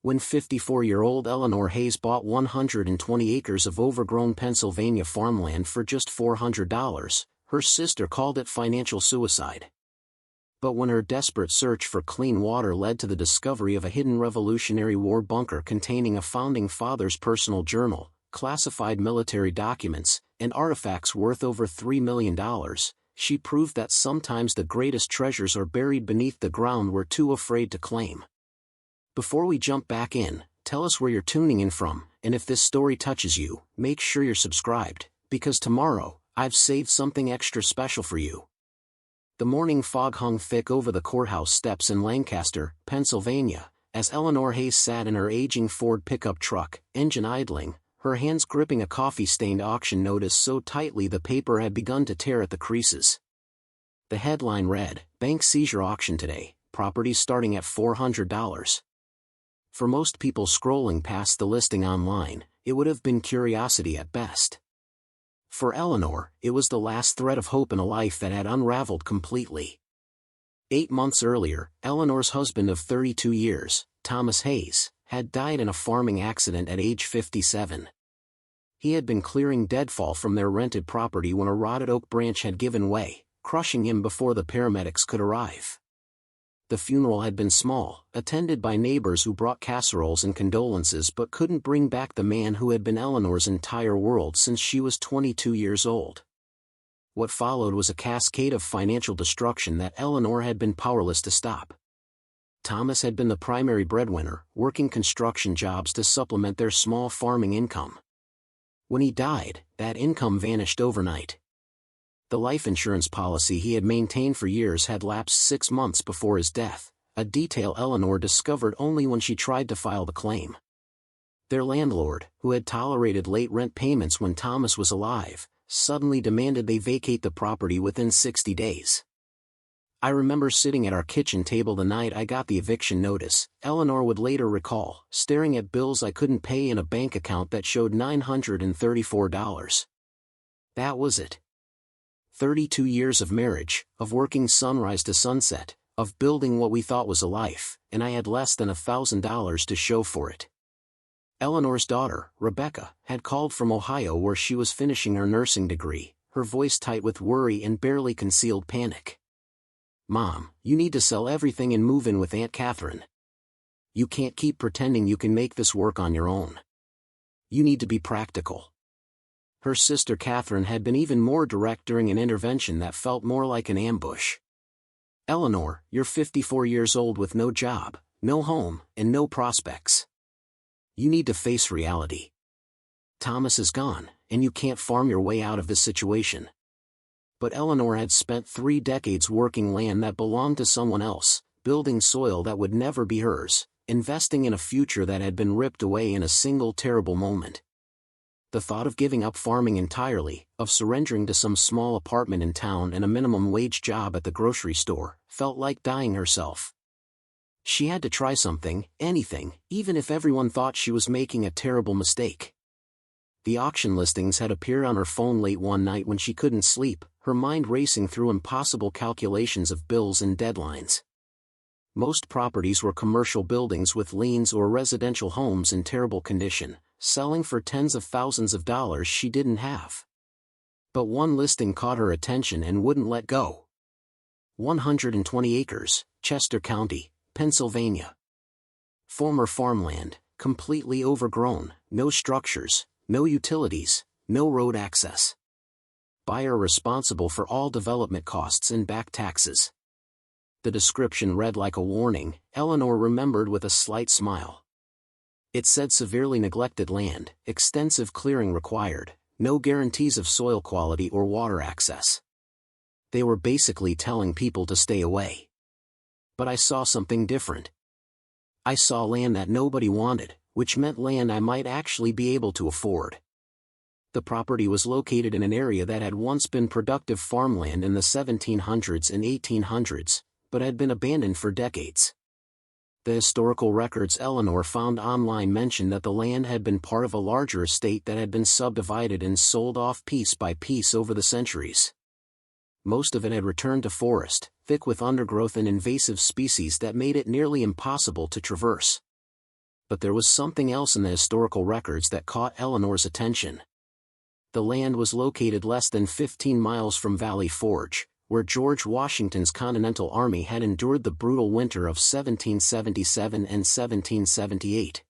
When 54-year-old Eleanor Hayes bought 120 acres of overgrown Pennsylvania farmland for just $400, her sister called it financial suicide. But when her desperate search for clean water led to the discovery of a hidden Revolutionary War bunker containing a founding father's personal journal, classified military documents, and artifacts worth over $3 million, she proved that sometimes the greatest treasures are buried beneath the ground we're too afraid to claim. Before we jump back in, tell us where you're tuning in from, and if this story touches you, make sure you're subscribed, because tomorrow, I've saved something extra special for you. The morning fog hung thick over the courthouse steps in Lancaster, Pennsylvania, as Eleanor Hayes sat in her aging Ford pickup truck, engine idling, her hands gripping a coffee-stained auction notice so tightly the paper had begun to tear at the creases. The headline read, "Bank Seizure Auction Today, Properties Starting at $400. For most people scrolling past the listing online, it would have been curiosity at best. For Eleanor, it was the last thread of hope in a life that had unraveled completely. 8 months earlier, Eleanor's husband of 32 years, Thomas Hayes, had died in a farming accident at age 57. He had been clearing deadfall from their rented property when a rotted oak branch had given way, crushing him before the paramedics could arrive. The funeral had been small, attended by neighbors who brought casseroles and condolences but couldn't bring back the man who had been Eleanor's entire world since she was 22 years old. What followed was a cascade of financial destruction that Eleanor had been powerless to stop. Thomas had been the primary breadwinner, working construction jobs to supplement their small farming income. When he died, that income vanished overnight. The life insurance policy he had maintained for years had lapsed 6 months before his death, a detail Eleanor discovered only when she tried to file the claim. Their landlord, who had tolerated late rent payments when Thomas was alive, suddenly demanded they vacate the property within 60 days. "I remember sitting at our kitchen table the night I got the eviction notice," Eleanor would later recall, "staring at bills I couldn't pay in a bank account that showed $934. That was it. 32 years of marriage, of working sunrise to sunset, of building what we thought was a life, and I had less than $1,000 to show for it." Eleanor's daughter, Rebecca, had called from Ohio where she was finishing her nursing degree, her voice tight with worry and barely concealed panic. "Mom, you need to sell everything and move in with Aunt Catherine. You can't keep pretending you can make this work on your own. You need to be practical." Her sister Catherine had been even more direct during an intervention that felt more like an ambush. "Eleanor, you're 54 years old with no job, no home, and no prospects. You need to face reality. Thomas is gone, and you can't farm your way out of this situation." But Eleanor had spent 3 decades working land that belonged to someone else, building soil that would never be hers, investing in a future that had been ripped away in a single terrible moment. The thought of giving up farming entirely, of surrendering to some small apartment in town and a minimum wage job at the grocery store, felt like dying herself. She had to try something, anything, even if everyone thought she was making a terrible mistake. The auction listings had appeared on her phone late one night when she couldn't sleep, her mind racing through impossible calculations of bills and deadlines. Most properties were commercial buildings with liens or residential homes in terrible condition, selling for tens of thousands of dollars she didn't have. But one listing caught her attention and wouldn't let go. 120 acres, Chester County, Pennsylvania. Former farmland, completely overgrown, no structures, no utilities, no road access. Buyer responsible for all development costs and back taxes. The description read like a warning, Eleanor remembered with a slight smile. It said severely neglected land, extensive clearing required, no guarantees of soil quality or water access. They were basically telling people to stay away. But I saw something different. I saw land that nobody wanted, which meant land I might actually be able to afford. The property was located in an area that had once been productive farmland in the 1700s and 1800s, but had been abandoned for decades. The historical records Eleanor found online mentioned that the land had been part of a larger estate that had been subdivided and sold off piece by piece over the centuries. Most of it had returned to forest, thick with undergrowth and invasive species that made it nearly impossible to traverse. But there was something else in the historical records that caught Eleanor's attention. The land was located less than 15 miles from Valley Forge, where George Washington's Continental Army had endured the brutal winter of 1777 and 1778.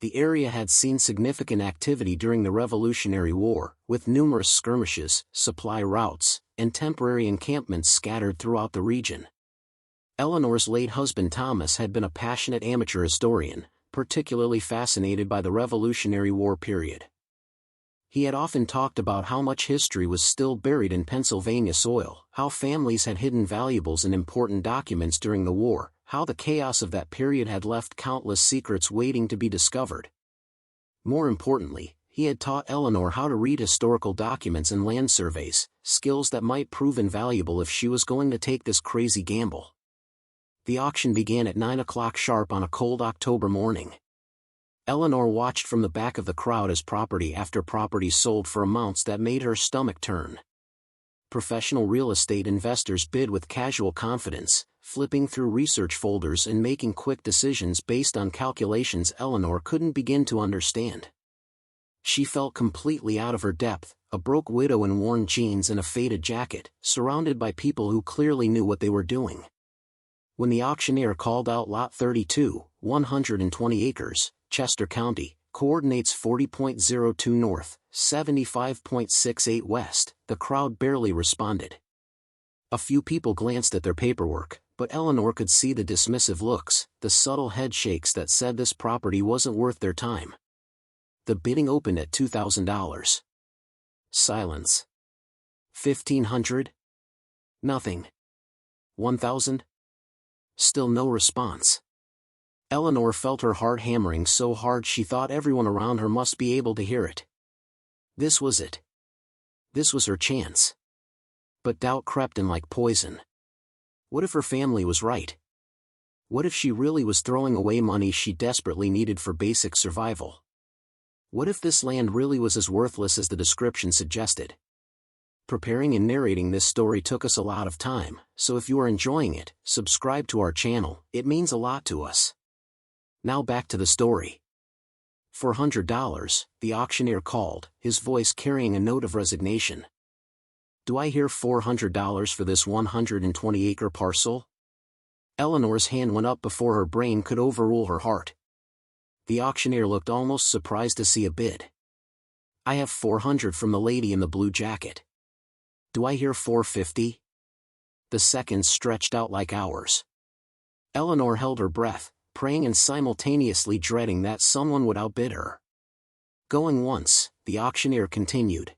The area had seen significant activity during the Revolutionary War, with numerous skirmishes, supply routes, and temporary encampments scattered throughout the region. Eleanor's late husband Thomas had been a passionate amateur historian, particularly fascinated by the Revolutionary War period. He had often talked about how much history was still buried in Pennsylvania soil, how families had hidden valuables and important documents during the war, how the chaos of that period had left countless secrets waiting to be discovered. More importantly, he had taught Eleanor how to read historical documents and land surveys, skills that might prove invaluable if she was going to take this crazy gamble. The auction began at 9 o'clock sharp on a cold October morning. Eleanor watched from the back of the crowd as property after property sold for amounts that made her stomach turn. Professional real estate investors bid with casual confidence, flipping through research folders and making quick decisions based on calculations Eleanor couldn't begin to understand. She felt completely out of her depth, a broke widow in worn jeans and a faded jacket, surrounded by people who clearly knew what they were doing. When the auctioneer called out Lot 32, 120 acres, Chester County, coordinates 40.02 north, 75.68 west, the crowd barely responded. A few people glanced at their paperwork, but Eleanor could see the dismissive looks, the subtle head shakes that said this property wasn't worth their time. The bidding opened at $2,000. Silence. $1,500? Nothing. $1,000? Still no response. Eleanor felt her heart hammering so hard she thought everyone around her must be able to hear it. This was it. This was her chance. But doubt crept in like poison. What if her family was right? What if she really was throwing away money she desperately needed for basic survival? What if this land really was as worthless as the description suggested? Preparing and narrating this story took us a lot of time, so if you are enjoying it, subscribe to our channel, it means a lot to us. Now back to the story. $400, the auctioneer called, his voice carrying a note of resignation. Do I hear $400 for this 120-acre parcel? Eleanor's hand went up before her brain could overrule her heart. The auctioneer looked almost surprised to see a bid. I have $400 from the lady in the blue jacket. Do I hear $450? The seconds stretched out like hours. Eleanor held her breath, praying and simultaneously dreading that someone would outbid her. Going once, the auctioneer continued.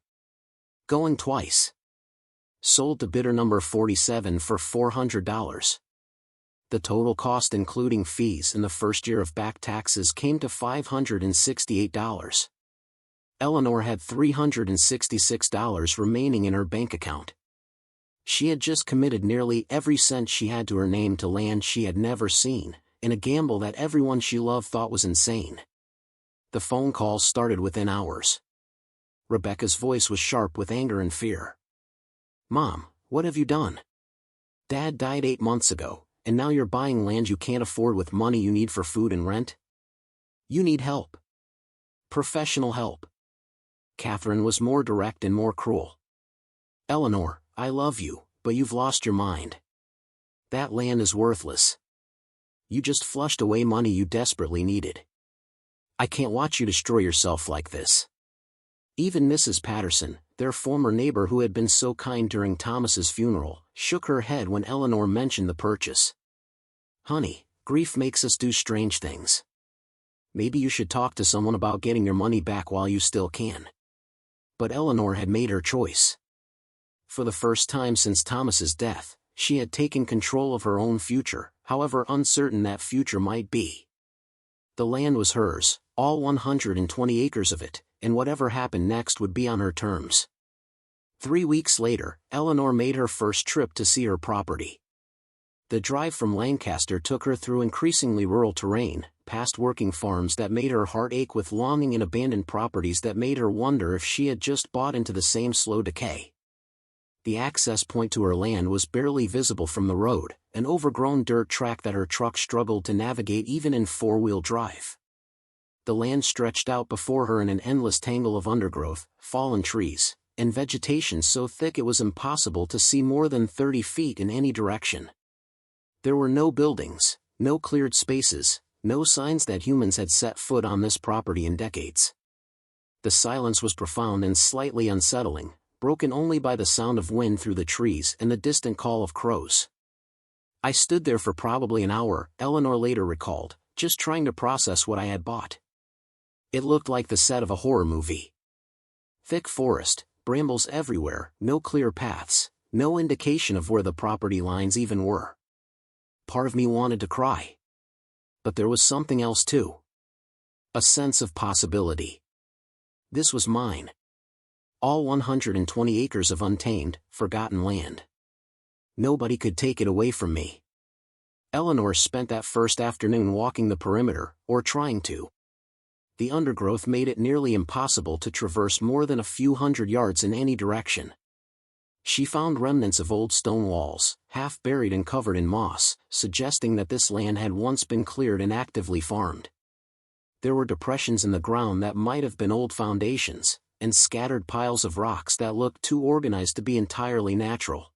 Going twice. Sold to bidder number 47 for $400. The total cost including fees and the first year of back taxes came to $568. Eleanor had $366 remaining in her bank account. She had just committed nearly every cent she had to her name to land she had never seen, in a gamble that everyone she loved thought was insane. The phone calls started within hours. Rebecca's voice was sharp with anger and fear. Mom, what have you done? Dad died 8 months ago, and now you're buying land you can't afford with money you need for food and rent? You need help. Professional help. Catherine was more direct and more cruel. Eleanor, I love you, but you've lost your mind. That land is worthless. You just flushed away money you desperately needed. I can't watch you destroy yourself like this. Even Mrs. Patterson, their former neighbor who had been so kind during Thomas's funeral, shook her head when Eleanor mentioned the purchase. Honey, grief makes us do strange things. Maybe you should talk to someone about getting your money back while you still can. But Eleanor had made her choice. For the first time since Thomas's death, she had taken control of her own future, however uncertain that future might be. The land was hers, all 120 acres of it, and whatever happened next would be on her terms. 3 weeks later, Eleanor made her first trip to see her property. The drive from Lancaster took her through increasingly rural terrain, past working farms that made her heart ache with longing and abandoned properties that made her wonder if she had just bought into the same slow decay. The access point to her land was barely visible from the road, an overgrown dirt track that her truck struggled to navigate even in four-wheel drive. The land stretched out before her in an endless tangle of undergrowth, fallen trees, and vegetation so thick it was impossible to see more than 30 feet in any direction. There were no buildings, no cleared spaces, no signs that humans had set foot on this property in decades. The silence was profound and slightly unsettling, broken only by the sound of wind through the trees and the distant call of crows. I stood there for probably an hour, Eleanor later recalled, just trying to process what I had bought. It looked like the set of a horror movie. Thick forest, brambles everywhere, no clear paths, no indication of where the property lines even were. Part of me wanted to cry. But there was something else too. A sense of possibility. This was mine. All 120 acres of untamed, forgotten land. Nobody could take it away from me. Eleanor spent that first afternoon walking the perimeter, or trying to. The undergrowth made it nearly impossible to traverse more than a few hundred yards in any direction. She found remnants of old stone walls, half buried and covered in moss, suggesting that this land had once been cleared and actively farmed. There were depressions in the ground that might have been old foundations, and scattered piles of rocks that looked too organized to be entirely natural.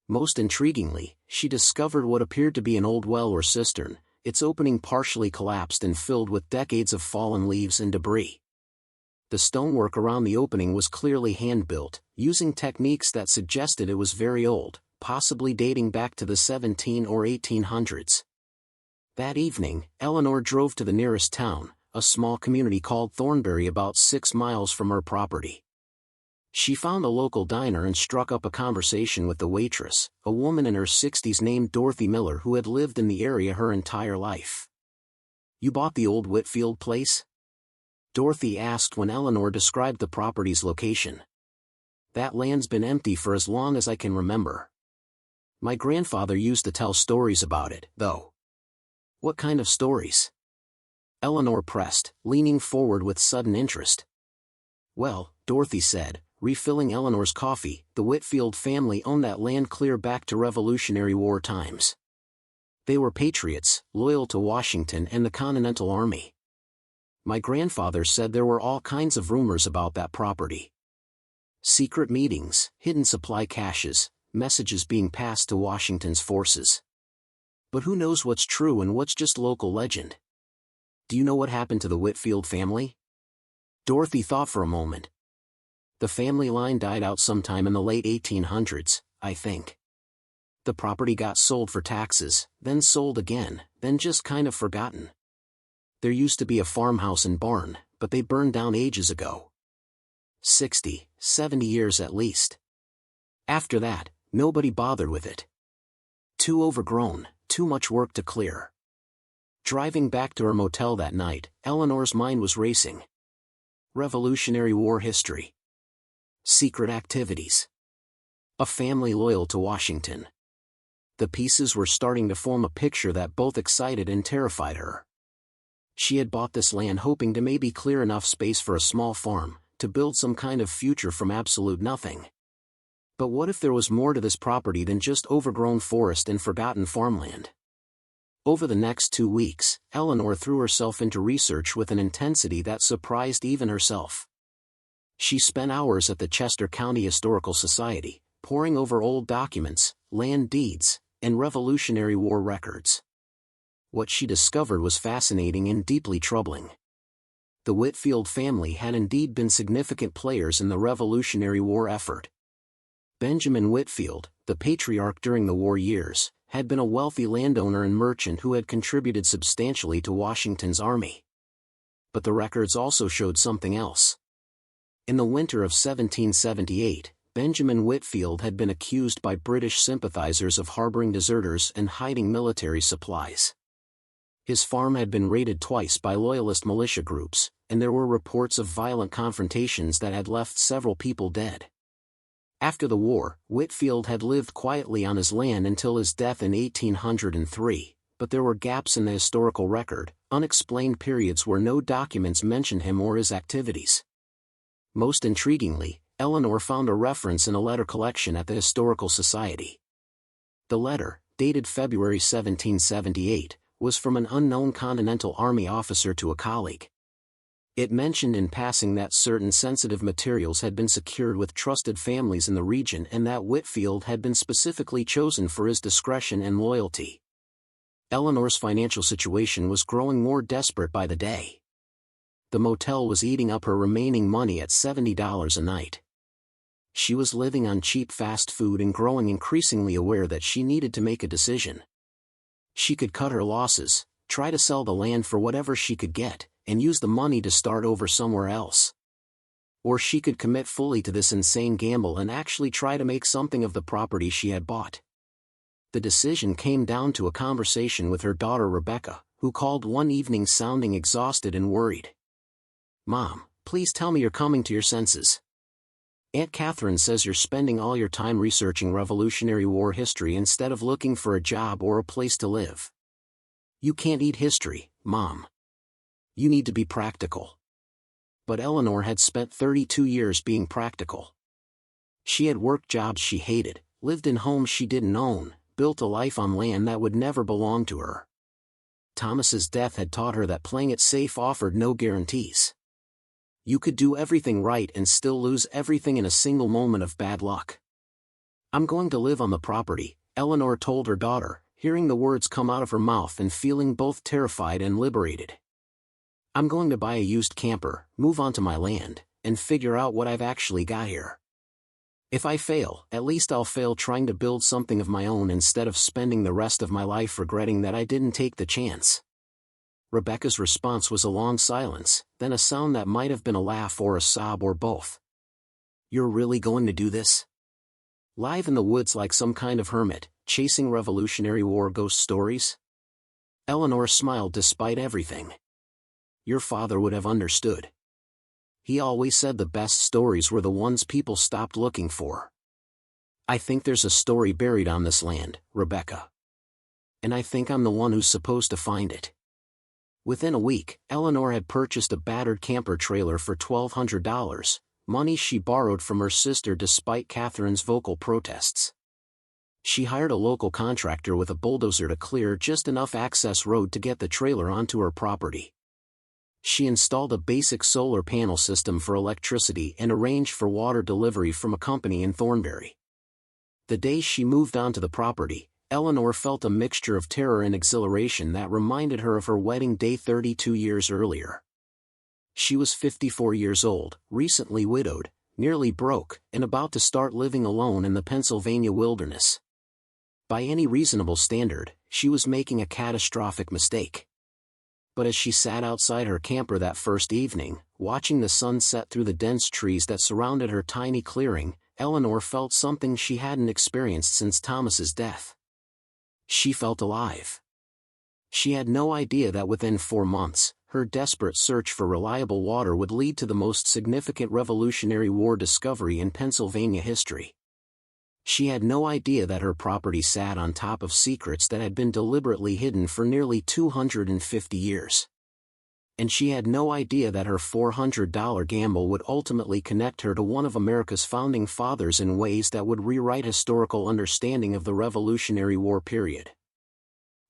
Most intriguingly, she discovered what appeared to be an old well or cistern, its opening partially collapsed and filled with decades of fallen leaves and debris. The stonework around the opening was clearly hand-built, using techniques that suggested it was very old, possibly dating back to the 1700s or 1800s. That evening, Eleanor drove to the nearest town, a small community called Thornbury about 6 miles from her property. She found a local diner and struck up a conversation with the waitress, a woman in her 60s named Dorothy Miller who had lived in the area her entire life. "You bought the old Whitfield place?" Dorothy asked when Eleanor described the property's location. "That land's been empty for as long as I can remember. My grandfather used to tell stories about it, though." "What kind of stories?" Eleanor pressed, leaning forward with sudden interest. "Well," Dorothy said, refilling Eleanor's coffee, "the Whitfield family owned that land clear back to Revolutionary War times. They were patriots, loyal to Washington and the Continental Army. My grandfather said there were all kinds of rumors about that property. Secret meetings, hidden supply caches, messages being passed to Washington's forces. But who knows what's true and what's just local legend? Do you know what happened to the Whitfield family?" Dorothy thought for a moment. "The family line died out sometime in the late 1800s, I think. The property got sold for taxes, then sold again, then just kind of forgotten. There used to be a farmhouse and barn, but they burned down ages ago. 60, 70 years at least. After that, nobody bothered with it. Too overgrown, too much work to clear." Driving back to her motel that night, Eleanor's mind was racing. Revolutionary War history. Secret activities. A family loyal to Washington. The pieces were starting to form a picture that both excited and terrified her. She had bought this land hoping to maybe clear enough space for a small farm, to build some kind of future from absolute nothing. But what if there was more to this property than just overgrown forest and forgotten farmland? Over the next 2 weeks, Eleanor threw herself into research with an intensity that surprised even herself. She spent hours at the Chester County Historical Society, poring over old documents, land deeds, and Revolutionary War records. What she discovered was fascinating and deeply troubling. The Whitfield family had indeed been significant players in the Revolutionary War effort. Benjamin Whitfield, the patriarch during the war years, had been a wealthy landowner and merchant who had contributed substantially to Washington's army. But the records also showed something else. In the winter of 1778, Benjamin Whitfield had been accused by British sympathizers of harboring deserters and hiding military supplies. His farm had been raided twice by loyalist militia groups, and there were reports of violent confrontations that had left several people dead. After the war, Whitfield had lived quietly on his land until his death in 1803, but there were gaps in the historical record, unexplained periods where no documents mentioned him or his activities. Most intriguingly, Eleanor found a reference in a letter collection at the Historical Society. The letter, dated February 1778, was from an unknown Continental Army officer to a colleague. It mentioned in passing that certain sensitive materials had been secured with trusted families in the region and that Whitfield had been specifically chosen for his discretion and loyalty. Eleanor's financial situation was growing more desperate by the day. The motel was eating up her remaining money at $70 a night. She was living on cheap fast food and growing increasingly aware that she needed to make a decision. She could cut her losses, try to sell the land for whatever she could get, and use the money to start over somewhere else. Or she could commit fully to this insane gamble and actually try to make something of the property she had bought. The decision came down to a conversation with her daughter Rebecca, who called one evening sounding exhausted and worried. "Mom, please tell me you're coming to your senses. Aunt Catherine says you're spending all your time researching Revolutionary War history instead of looking for a job or a place to live. You can't eat history, Mom. You need to be practical." But Eleanor had spent 32 years being practical. She had worked jobs she hated, lived in homes she didn't own, built a life on land that would never belong to her. Thomas's death had taught her that playing it safe offered no guarantees. You could do everything right and still lose everything in a single moment of bad luck. "I'm going to live on the property," Eleanor told her daughter, hearing the words come out of her mouth and feeling both terrified and liberated. "I'm going to buy a used camper, move onto my land, and figure out what I've actually got here. If I fail, at least I'll fail trying to build something of my own instead of spending the rest of my life regretting that I didn't take the chance." Rebecca's response was a long silence, then a sound that might have been a laugh or a sob or both. "You're really going to do this? Live in the woods like some kind of hermit, chasing Revolutionary War ghost stories?" Eleanor smiled despite everything. "Your father would have understood. He always said the best stories were the ones people stopped looking for. I think there's a story buried on this land, Rebecca. And I think I'm the one who's supposed to find it." Within a week, Eleanor had purchased a battered camper trailer for $1,200, money she borrowed from her sister despite Catherine's vocal protests. She hired a local contractor with a bulldozer to clear just enough access road to get the trailer onto her property. She installed a basic solar panel system for electricity and arranged for water delivery from a company in Thornbury. The day she moved onto the property, Eleanor felt a mixture of terror and exhilaration that reminded her of her wedding day 32 years earlier. She was 54 years old, recently widowed, nearly broke, and about to start living alone in the Pennsylvania wilderness. By any reasonable standard, she was making a catastrophic mistake. But as she sat outside her camper that first evening, watching the sun set through the dense trees that surrounded her tiny clearing, Eleanor felt something she hadn't experienced since Thomas's death. She felt alive. She had no idea that within 4 months, her desperate search for reliable water would lead to the most significant Revolutionary War discovery in Pennsylvania history. She had no idea that her property sat on top of secrets that had been deliberately hidden for nearly 250 years. And she had no idea that her $400 gamble would ultimately connect her to one of America's founding fathers in ways that would rewrite historical understanding of the Revolutionary War period.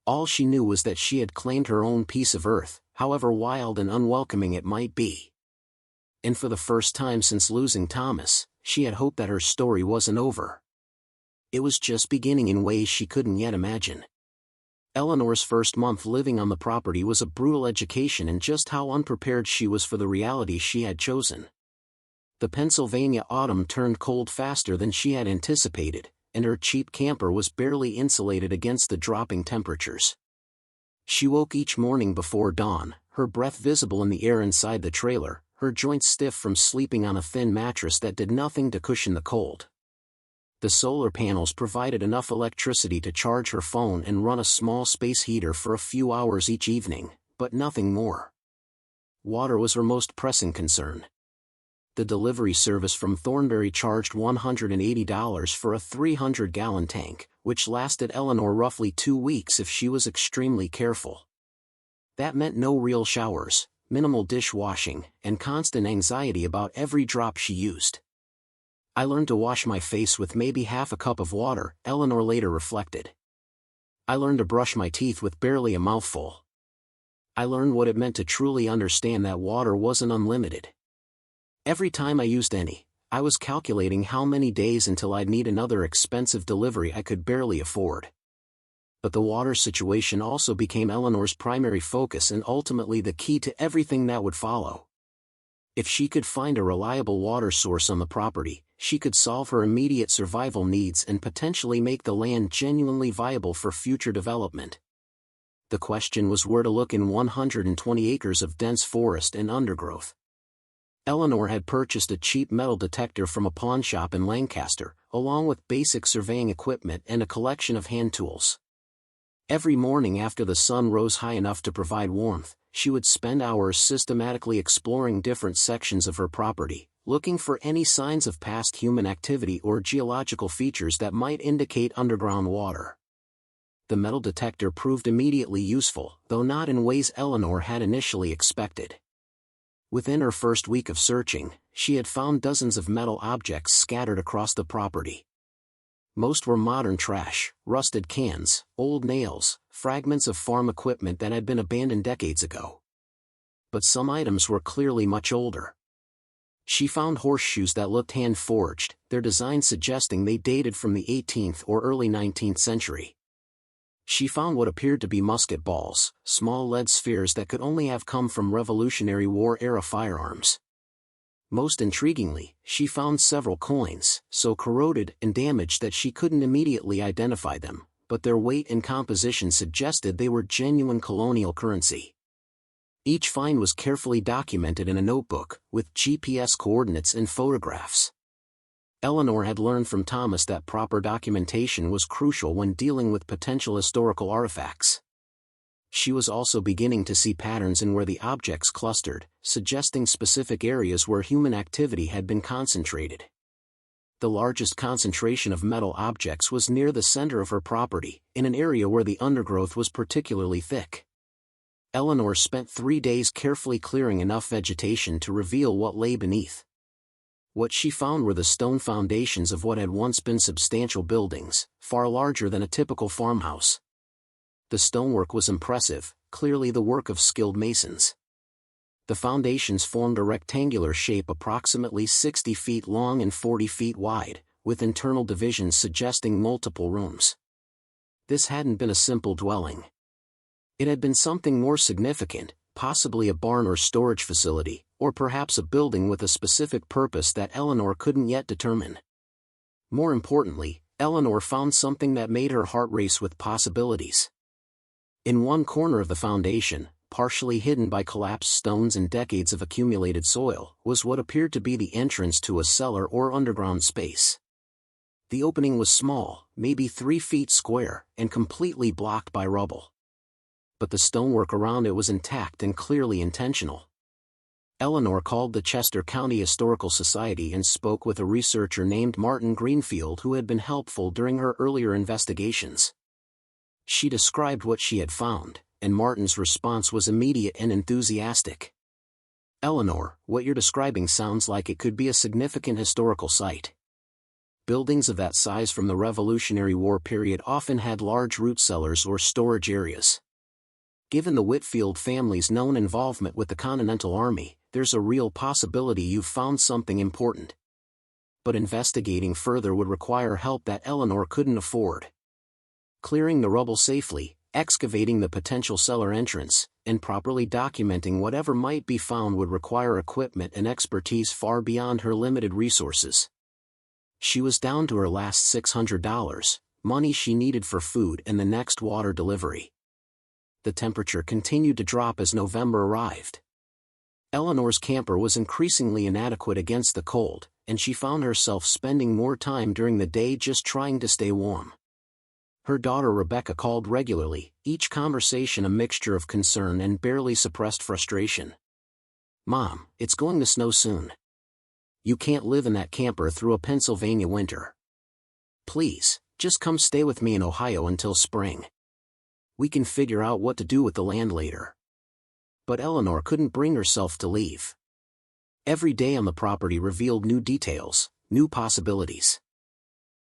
All she knew was that she had claimed her own piece of earth, however wild and unwelcoming it might be. And for the first time since losing Thomas, she had hoped that her story wasn't over. It was just beginning in ways she couldn't yet imagine. Eleanor's first month living on the property was a brutal education in just how unprepared she was for the reality she had chosen. The Pennsylvania autumn turned cold faster than she had anticipated, and her cheap camper was barely insulated against the dropping temperatures. She woke each morning before dawn, her breath visible in the air inside the trailer, her joints stiff from sleeping on a thin mattress that did nothing to cushion the cold. The solar panels provided enough electricity to charge her phone and run a small space heater for a few hours each evening, but nothing more. Water was her most pressing concern. The delivery service from Thornbury charged $180 for a 300-gallon tank, which lasted Eleanor roughly 2 weeks if she was extremely careful. That meant no real showers, minimal dishwashing, and constant anxiety about every drop she used. "I learned to wash my face with maybe half a cup of water," Eleanor later reflected. "I learned to brush my teeth with barely a mouthful. I learned what it meant to truly understand that water wasn't unlimited. Every time I used any, I was calculating how many days until I'd need another expensive delivery I could barely afford. But the water situation also became Eleanor's primary focus and ultimately the key to everything that would follow. If she could find a reliable water source on the property, she could solve her immediate survival needs and potentially make the land genuinely viable for future development. The question was where to look in 120 acres of dense forest and undergrowth. Eleanor had purchased a cheap metal detector from a pawn shop in Lancaster, along with basic surveying equipment and a collection of hand tools. Every morning after the sun rose high enough to provide warmth, she would spend hours systematically exploring different sections of her property, looking for any signs of past human activity or geological features that might indicate underground water. The metal detector proved immediately useful, though not in ways Eleanor had initially expected. Within her first week of searching, she had found dozens of metal objects scattered across the property. Most were modern trash, rusted cans, old nails, fragments of farm equipment that had been abandoned decades ago. But some items were clearly much older. She found horseshoes that looked hand-forged, their design suggesting they dated from the 18th or early 19th century. She found what appeared to be musket balls, small lead spheres that could only have come from Revolutionary War-era firearms. Most intriguingly, she found several coins, so corroded and damaged that she couldn't immediately identify them, but their weight and composition suggested they were genuine colonial currency. Each find was carefully documented in a notebook, with GPS coordinates and photographs. Eleanor had learned from Thomas that proper documentation was crucial when dealing with potential historical artifacts. She was also beginning to see patterns in where the objects clustered, suggesting specific areas where human activity had been concentrated. The largest concentration of metal objects was near the center of her property, in an area where the undergrowth was particularly thick. Eleanor spent 3 days carefully clearing enough vegetation to reveal what lay beneath. What she found were the stone foundations of what had once been substantial buildings, far larger than a typical farmhouse. The stonework was impressive, clearly the work of skilled masons. The foundations formed a rectangular shape approximately 60 feet long and 40 feet wide, with internal divisions suggesting multiple rooms. This hadn't been a simple dwelling. It had been something more significant, possibly a barn or storage facility, or perhaps a building with a specific purpose that Eleanor couldn't yet determine. More importantly, Eleanor found something that made her heart race with possibilities. In one corner of the foundation, partially hidden by collapsed stones and decades of accumulated soil, was what appeared to be the entrance to a cellar or underground space. The opening was small, maybe 3 feet square, and completely blocked by rubble. But the stonework around it was intact and clearly intentional. Eleanor called the Chester County Historical Society and spoke with a researcher named Martin Greenfield who had been helpful during her earlier investigations. She described what she had found, and Martin's response was immediate and enthusiastic. "Eleanor, what you're describing sounds like it could be a significant historical site. Buildings of that size from the Revolutionary War period often had large root cellars or storage areas. Given the Whitfield family's known involvement with the Continental Army, there's a real possibility you've found something important. But investigating further would require help that Eleanor couldn't afford. Clearing the rubble safely, excavating the potential cellar entrance, and properly documenting whatever might be found would require equipment and expertise far beyond her limited resources. She was down to her last $600, money she needed for food and the next water delivery. The temperature continued to drop as November arrived. Eleanor's camper was increasingly inadequate against the cold, and she found herself spending more time during the day just trying to stay warm. Her daughter Rebecca called regularly, each conversation a mixture of concern and barely suppressed frustration. "Mom, it's going to snow soon. You can't live in that camper through a Pennsylvania winter. Please, just come stay with me in Ohio until spring. We can figure out what to do with the land later." But Eleanor couldn't bring herself to leave. Every day on the property revealed new details, new possibilities.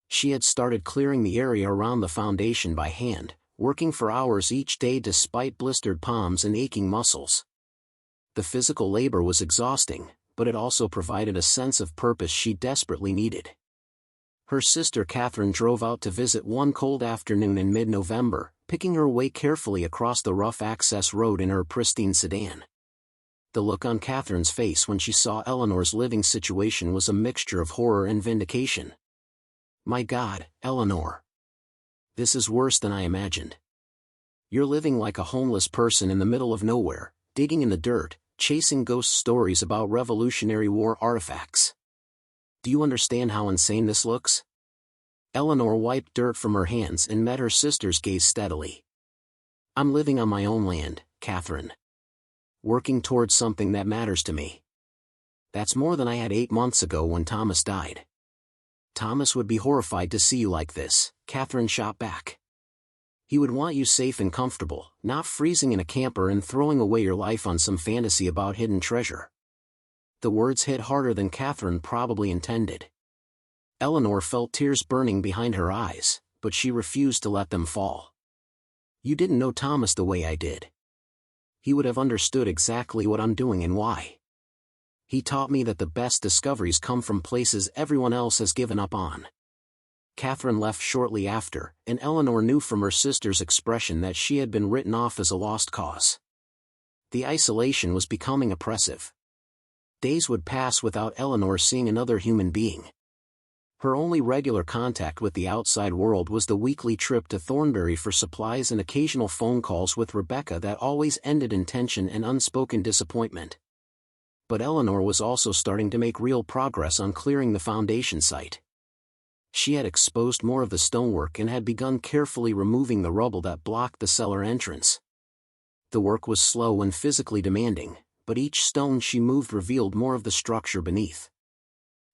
She had started clearing the area around the foundation by hand, working for hours each day despite blistered palms and aching muscles. The physical labor was exhausting, but it also provided a sense of purpose she desperately needed. Her sister Catherine drove out to visit one cold afternoon in mid-November, picking her way carefully across the rough access road in her pristine sedan. The look on Catherine's face when she saw Eleanor's living situation was a mixture of horror and vindication. "My God, Eleanor. This is worse than I imagined. You're living like a homeless person in the middle of nowhere, digging in the dirt, chasing ghost stories about Revolutionary War artifacts. Do you understand how insane this looks?" Eleanor wiped dirt from her hands and met her sister's gaze steadily. "I'm living on my own land, Catherine. Working towards something that matters to me. That's more than I had 8 months ago when Thomas died." "Thomas would be horrified to see you like this," Catherine shot back. "He would want you safe and comfortable, not freezing in a camper and throwing away your life on some fantasy about hidden treasure." The words hit harder than Catherine probably intended. Eleanor felt tears burning behind her eyes, but she refused to let them fall. "You didn't know Thomas the way I did. He would have understood exactly what I'm doing and why. He taught me that the best discoveries come from places everyone else has given up on." Catherine left shortly after, and Eleanor knew from her sister's expression that she had been written off as a lost cause. The isolation was becoming oppressive. Days would pass without Eleanor seeing another human being. Her only regular contact with the outside world was the weekly trip to Thornbury for supplies and occasional phone calls with Rebecca that always ended in tension and unspoken disappointment. But Eleanor was also starting to make real progress on clearing the foundation site. She had exposed more of the stonework and had begun carefully removing the rubble that blocked the cellar entrance. The work was slow and physically demanding, but each stone she moved revealed more of the structure beneath.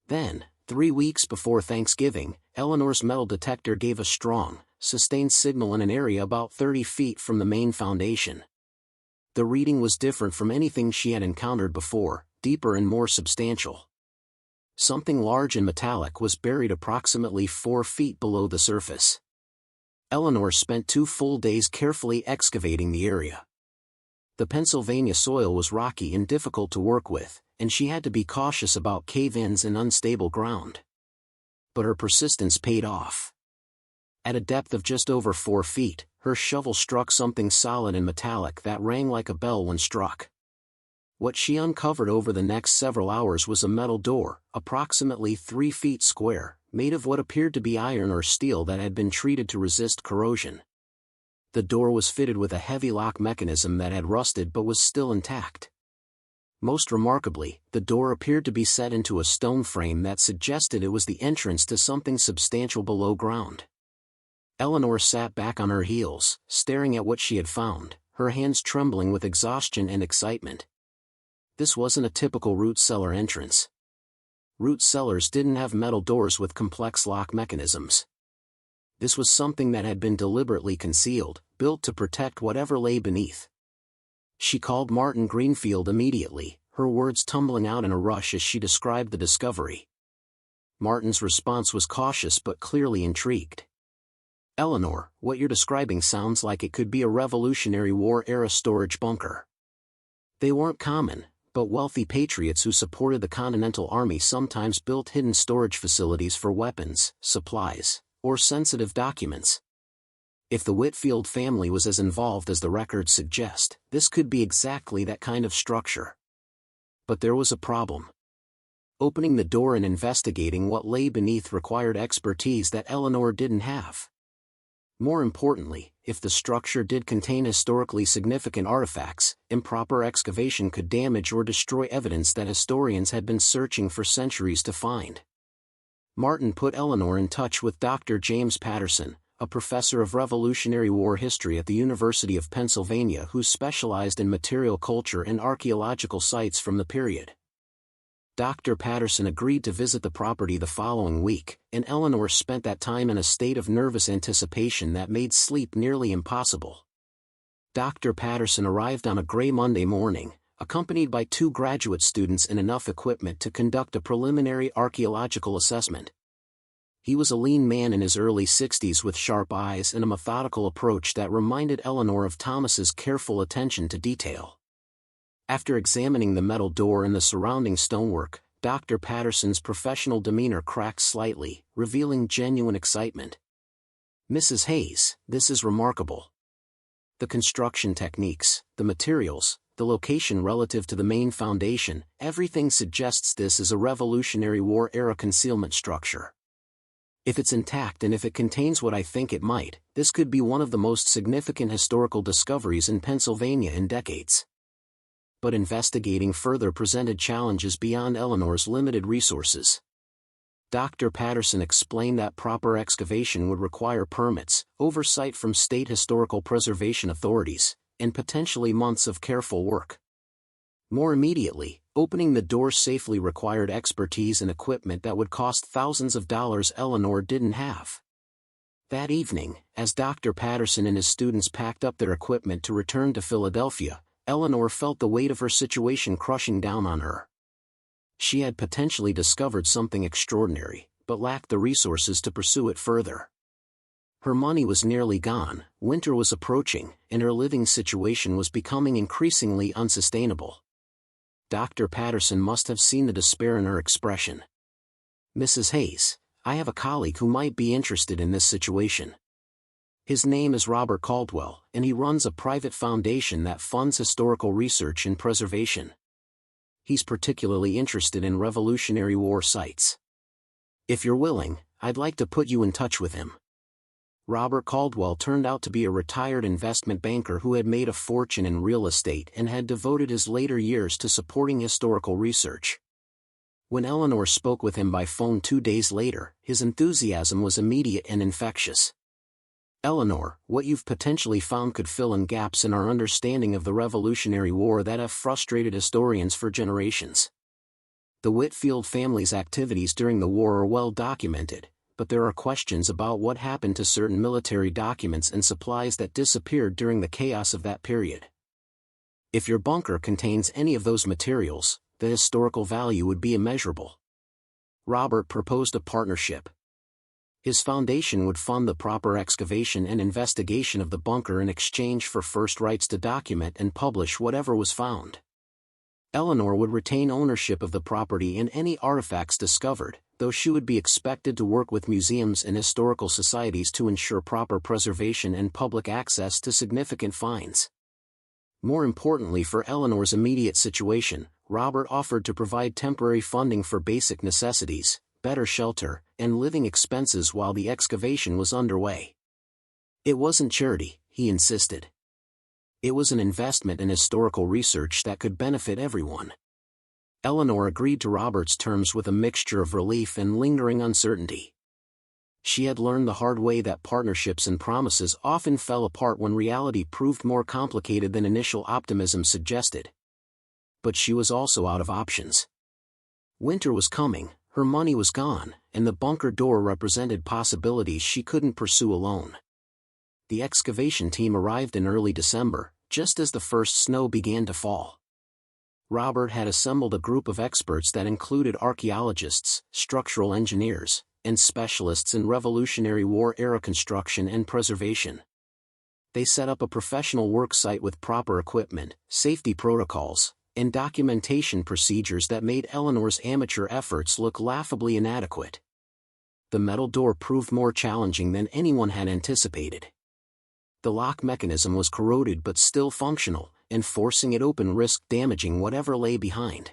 Then, 3 weeks before Thanksgiving, Eleanor's metal detector gave a strong, sustained signal in an area about 30 feet from the main foundation. The reading was different from anything she had encountered before, deeper and more substantial. Something large and metallic was buried approximately 4 feet below the surface. Eleanor spent 2 full days carefully excavating the area. The Pennsylvania soil was rocky and difficult to work with, and she had to be cautious about cave-ins and unstable ground. But her persistence paid off. At a depth of just over 4 feet, her shovel struck something solid and metallic that rang like a bell when struck. What she uncovered over the next several hours was a metal door, approximately 3 feet square, made of what appeared to be iron or steel that had been treated to resist corrosion. The door was fitted with a heavy lock mechanism that had rusted but was still intact. Most remarkably, the door appeared to be set into a stone frame that suggested it was the entrance to something substantial below ground. Eleanor sat back on her heels, staring at what she had found, her hands trembling with exhaustion and excitement. This wasn't a typical root cellar entrance. Root cellars didn't have metal doors with complex lock mechanisms. This was something that had been deliberately concealed, built to protect whatever lay beneath. She called Martin Greenfield immediately, her words tumbling out in a rush as she described the discovery. Martin's response was cautious but clearly intrigued. "Eleanor, what you're describing sounds like it could be a Revolutionary War-era storage bunker." They weren't common, but wealthy patriots who supported the Continental Army sometimes built hidden storage facilities for weapons, supplies, or sensitive documents. If the Whitfield family was as involved as the records suggest, this could be exactly that kind of structure. But there was a problem. Opening the door and investigating what lay beneath required expertise that Eleanor didn't have. More importantly, if the structure did contain historically significant artifacts, improper excavation could damage or destroy evidence that historians had been searching for centuries to find. Martin put Eleanor in touch with Dr. James Patterson, a professor of Revolutionary War history at the University of Pennsylvania who specialized in material culture and archaeological sites from the period. Dr. Patterson agreed to visit the property the following week, and Eleanor spent that time in a state of nervous anticipation that made sleep nearly impossible. Dr. Patterson arrived on a gray Monday morning, accompanied by 2 graduate students and enough equipment to conduct a preliminary archaeological assessment. He was a lean man in his early 60s with sharp eyes and a methodical approach that reminded Eleanor of Thomas's careful attention to detail. After examining the metal door and the surrounding stonework, Dr. Patterson's professional demeanor cracked slightly, revealing genuine excitement. "Mrs. Hayes, this is remarkable. The construction techniques, the materials, the location relative to the main foundation, everything suggests this is a Revolutionary War-era concealment structure. If it's intact and if it contains what I think it might, this could be one of the most significant historical discoveries in Pennsylvania in decades." But investigating further presented challenges beyond Eleanor's limited resources. Dr. Patterson explained that proper excavation would require permits, oversight from state historical preservation authorities, and potentially months of careful work. More immediately, opening the door safely required expertise and equipment that would cost thousands of dollars Eleanor didn't have. That evening, as Dr. Patterson and his students packed up their equipment to return to Philadelphia, Eleanor felt the weight of her situation crushing down on her. She had potentially discovered something extraordinary, but lacked the resources to pursue it further. Her money was nearly gone, winter was approaching, and her living situation was becoming increasingly unsustainable. Dr. Patterson must have seen the despair in her expression. "Mrs. Hayes, I have a colleague who might be interested in this situation. His name is Robert Caldwell, and he runs a private foundation that funds historical research and preservation. He's particularly interested in Revolutionary War sites. If you're willing, I'd like to put you in touch with him." Robert Caldwell turned out to be a retired investment banker who had made a fortune in real estate and had devoted his later years to supporting historical research. When Eleanor spoke with him by phone 2 days later, his enthusiasm was immediate and infectious. "Eleanor, what you've potentially found could fill in gaps in our understanding of the Revolutionary War that have frustrated historians for generations. The Whitfield family's activities during the war are well documented, but there are questions about what happened to certain military documents and supplies that disappeared during the chaos of that period. If your bunker contains any of those materials, the historical value would be immeasurable." Robert proposed a partnership. His foundation would fund the proper excavation and investigation of the bunker in exchange for first rights to document and publish whatever was found. Eleanor would retain ownership of the property and any artifacts discovered, though she would be expected to work with museums and historical societies to ensure proper preservation and public access to significant finds. More importantly for Eleanor's immediate situation, Robert offered to provide temporary funding for basic necessities, better shelter, and living expenses while the excavation was underway. It wasn't charity, he insisted. It was an investment in historical research that could benefit everyone. Eleanor agreed to Robert's terms with a mixture of relief and lingering uncertainty. She had learned the hard way that partnerships and promises often fell apart when reality proved more complicated than initial optimism suggested. But she was also out of options. Winter was coming, her money was gone, and the bunker door represented possibilities she couldn't pursue alone. The excavation team arrived in early December, just as the first snow began to fall. Robert had assembled a group of experts that included archaeologists, structural engineers, and specialists in Revolutionary War-era construction and preservation. They set up a professional work site with proper equipment, safety protocols, and documentation procedures that made Eleanor's amateur efforts look laughably inadequate. The metal door proved more challenging than anyone had anticipated. The lock mechanism was corroded but still functional, and forcing it open risked damaging whatever lay behind.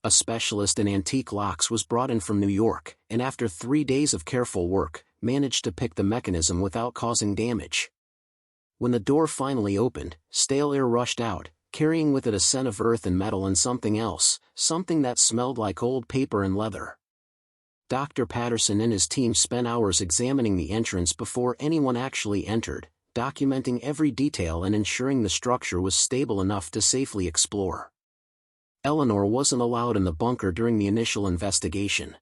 A specialist in antique locks was brought in from New York, and after 3 days of careful work, managed to pick the mechanism without causing damage. When the door finally opened, stale air rushed out, carrying with it a scent of earth and metal and something else, something that smelled like old paper and leather. Dr. Patterson and his team spent hours examining the entrance before anyone actually entered, documenting every detail and ensuring the structure was stable enough to safely explore. Eleanor wasn't allowed in the bunker during the initial investigation.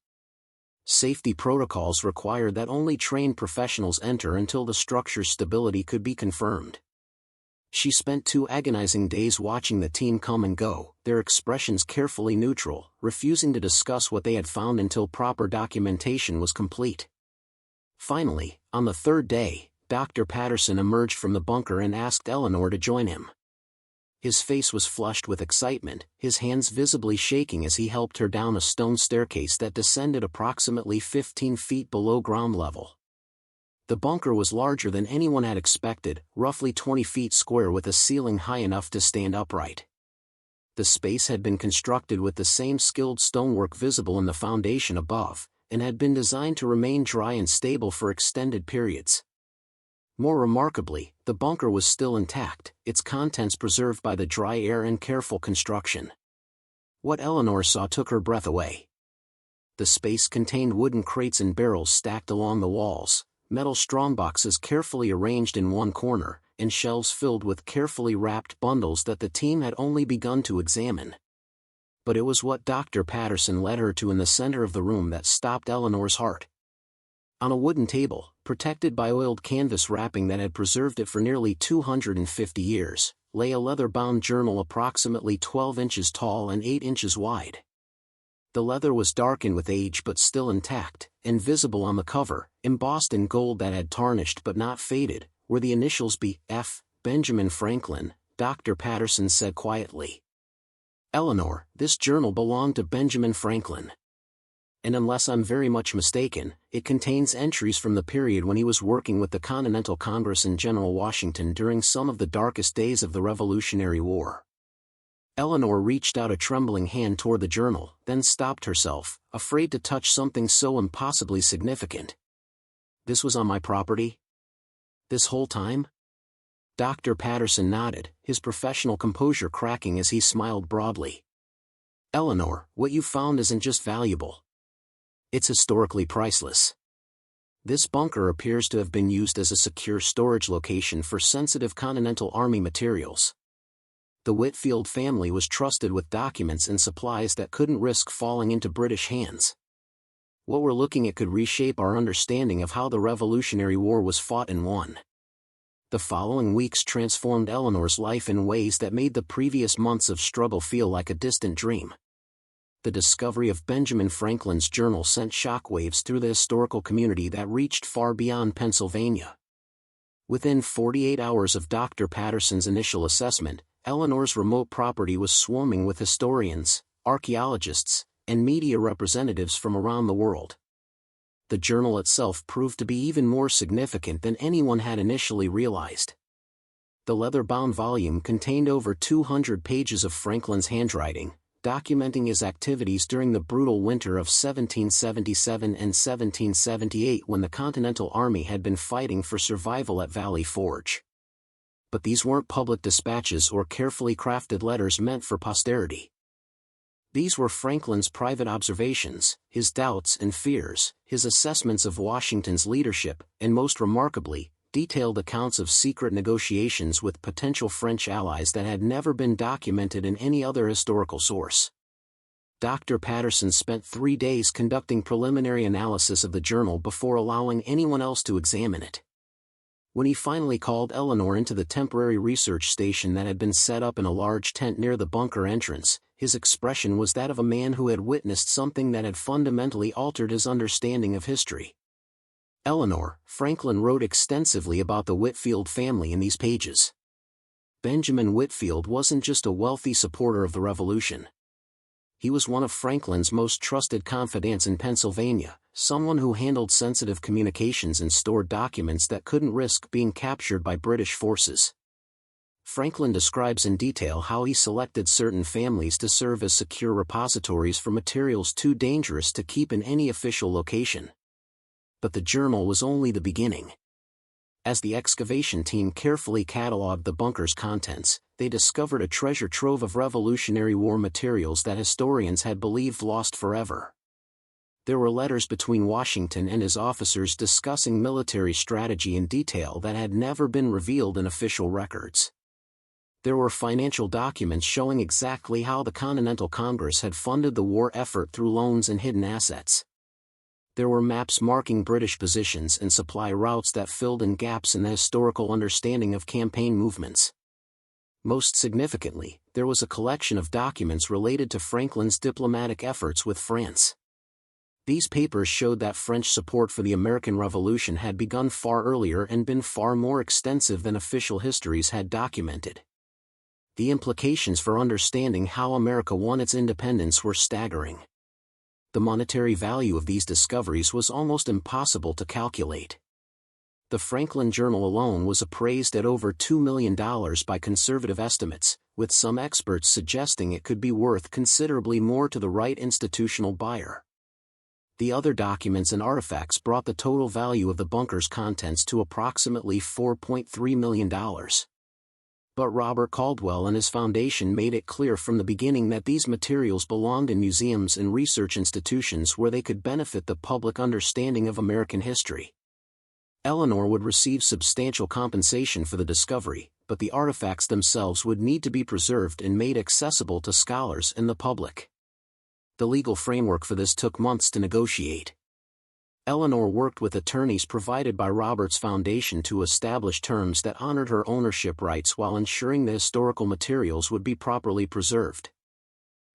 Safety protocols required that only trained professionals enter until the structure's stability could be confirmed. She spent 2 agonizing days watching the team come and go, their expressions carefully neutral, refusing to discuss what they had found until proper documentation was complete. Finally, on the 3rd day, Dr. Patterson emerged from the bunker and asked Eleanor to join him. His face was flushed with excitement, his hands visibly shaking as he helped her down a stone staircase that descended approximately 15 feet below ground level. The bunker was larger than anyone had expected, roughly 20 feet square with a ceiling high enough to stand upright. The space had been constructed with the same skilled stonework visible in the foundation above, and had been designed to remain dry and stable for extended periods. More remarkably, the bunker was still intact, its contents preserved by the dry air and careful construction. What Eleanor saw took her breath away. The space contained wooden crates and barrels stacked along the walls, metal strongboxes carefully arranged in one corner, and shelves filled with carefully wrapped bundles that the team had only begun to examine. But it was what Dr. Patterson led her to in the center of the room that stopped Eleanor's heart. On a wooden table, protected by oiled canvas wrapping that had preserved it for nearly 250 years, lay a leather-bound journal approximately 12 inches tall and 8 inches wide. The leather was darkened with age but still intact, and visible on the cover, embossed in gold that had tarnished but not faded, were the initials B.F. Benjamin Franklin. Dr. Patterson said quietly. "Eleanor, this journal belonged to Benjamin Franklin. And unless I'm very much mistaken, it contains entries from the period when he was working with the Continental Congress in General Washington during some of the darkest days of the Revolutionary War." Eleanor reached out a trembling hand toward the journal, then stopped herself, afraid to touch something so impossibly significant. "This was on my property? This whole time?" Dr. Patterson nodded, his professional composure cracking as he smiled broadly. "Eleanor, what you found isn't just valuable. It's historically priceless. This bunker appears to have been used as a secure storage location for sensitive Continental Army materials. The Whitfield family was trusted with documents and supplies that couldn't risk falling into British hands. What we're looking at could reshape our understanding of how the Revolutionary War was fought and won." The following weeks transformed Eleanor's life in ways that made the previous months of struggle feel like a distant dream. The discovery of Benjamin Franklin's journal sent shockwaves through the historical community that reached far beyond Pennsylvania. Within 48 hours of Dr. Patterson's initial assessment, Eleanor's remote property was swarming with historians, archaeologists, and media representatives from around the world. The journal itself proved to be even more significant than anyone had initially realized. The leather-bound volume contained over 200 pages of Franklin's handwriting, documenting his activities during the brutal winter of 1777 and 1778 when the Continental Army had been fighting for survival at Valley Forge. But these weren't public dispatches or carefully crafted letters meant for posterity. These were Franklin's private observations, his doubts and fears, his assessments of Washington's leadership, and most remarkably, detailed accounts of secret negotiations with potential French allies that had never been documented in any other historical source. Dr. Patterson spent 3 days conducting preliminary analysis of the journal before allowing anyone else to examine it. When he finally called Eleanor into the temporary research station that had been set up in a large tent near the bunker entrance, his expression was that of a man who had witnessed something that had fundamentally altered his understanding of history. "Eleanor, Franklin wrote extensively about the Whitfield family in these pages. Benjamin Whitfield wasn't just a wealthy supporter of the Revolution. He was one of Franklin's most trusted confidants in Pennsylvania, someone who handled sensitive communications and stored documents that couldn't risk being captured by British forces." Franklin describes in detail how he selected certain families to serve as secure repositories for materials too dangerous to keep in any official location. But the journal was only the beginning. As the excavation team carefully cataloged the bunker's contents, they discovered a treasure trove of Revolutionary War materials that historians had believed lost forever. There were letters between Washington and his officers discussing military strategy in detail that had never been revealed in official records. There were financial documents showing exactly how the Continental Congress had funded the war effort through loans and hidden assets. There were maps marking British positions and supply routes that filled in gaps in the historical understanding of campaign movements. Most significantly, there was a collection of documents related to Franklin's diplomatic efforts with France. These papers showed that French support for the American Revolution had begun far earlier and been far more extensive than official histories had documented. The implications for understanding how America won its independence were staggering. The monetary value of these discoveries was almost impossible to calculate. The Franklin Journal alone was appraised at over $2 million by conservative estimates, with some experts suggesting it could be worth considerably more to the right institutional buyer. The other documents and artifacts brought the total value of the bunker's contents to approximately $4.3 million. But Robert Caldwell and his foundation made it clear from the beginning that these materials belonged in museums and research institutions where they could benefit the public understanding of American history. Eleanor would receive substantial compensation for the discovery, but the artifacts themselves would need to be preserved and made accessible to scholars and the public. The legal framework for this took months to negotiate. Eleanor worked with attorneys provided by Robert's foundation to establish terms that honored her ownership rights while ensuring the historical materials would be properly preserved.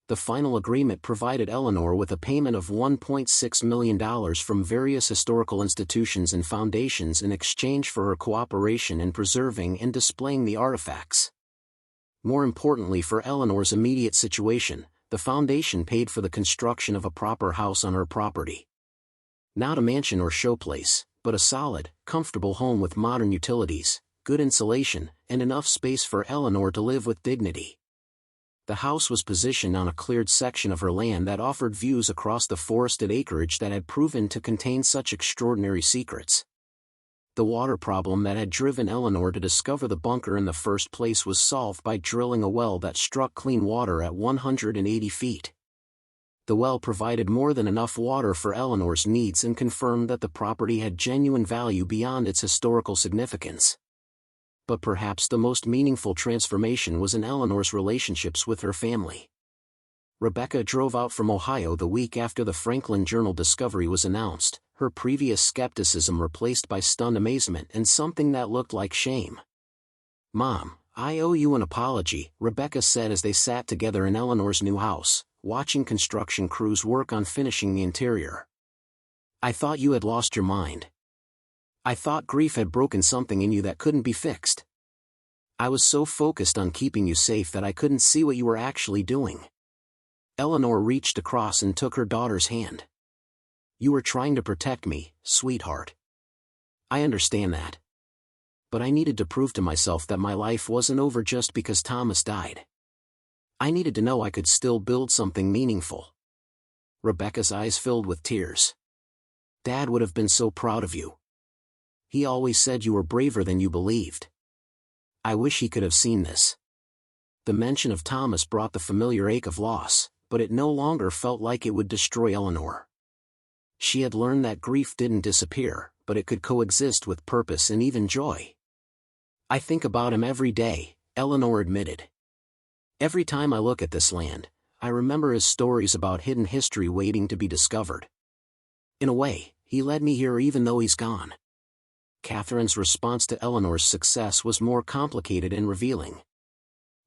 The final agreement provided Eleanor with a payment of $1.6 million from various historical institutions and foundations in exchange for her cooperation in preserving and displaying the artifacts. More importantly for Eleanor's immediate situation, the foundation paid for the construction of a proper house on her property. Not a mansion or showplace, but a solid, comfortable home with modern utilities, good insulation, and enough space for Eleanor to live with dignity. The house was positioned on a cleared section of her land that offered views across the forested acreage that had proven to contain such extraordinary secrets. The water problem that had driven Eleanor to discover the bunker in the first place was solved by drilling a well that struck clean water at 180 feet. The well provided more than enough water for Eleanor's needs and confirmed that the property had genuine value beyond its historical significance. But perhaps the most meaningful transformation was in Eleanor's relationships with her family. Rebecca drove out from Ohio the week after the Franklin Journal discovery was announced, her previous skepticism replaced by stunned amazement and something that looked like shame. "Mom, I owe you an apology," Rebecca said as they sat together in Eleanor's new house, watching construction crews work on finishing the interior. "I thought you had lost your mind. I thought grief had broken something in you that couldn't be fixed. I was so focused on keeping you safe that I couldn't see what you were actually doing." Eleanor reached across and took her daughter's hand. "You were trying to protect me, sweetheart. I understand that. But I needed to prove to myself that my life wasn't over just because Thomas died. I needed to know I could still build something meaningful." Rebecca's eyes filled with tears. "Dad would have been so proud of you. He always said you were braver than you believed. I wish he could have seen this." The mention of Thomas brought the familiar ache of loss, but it no longer felt like it would destroy Eleanor. She had learned that grief didn't disappear, but it could coexist with purpose and even joy. "I think about him every day," Eleanor admitted. "Every time I look at this land, I remember his stories about hidden history waiting to be discovered. In a way, he led me here even though he's gone." Catherine's response to Eleanor's success was more complicated and revealing.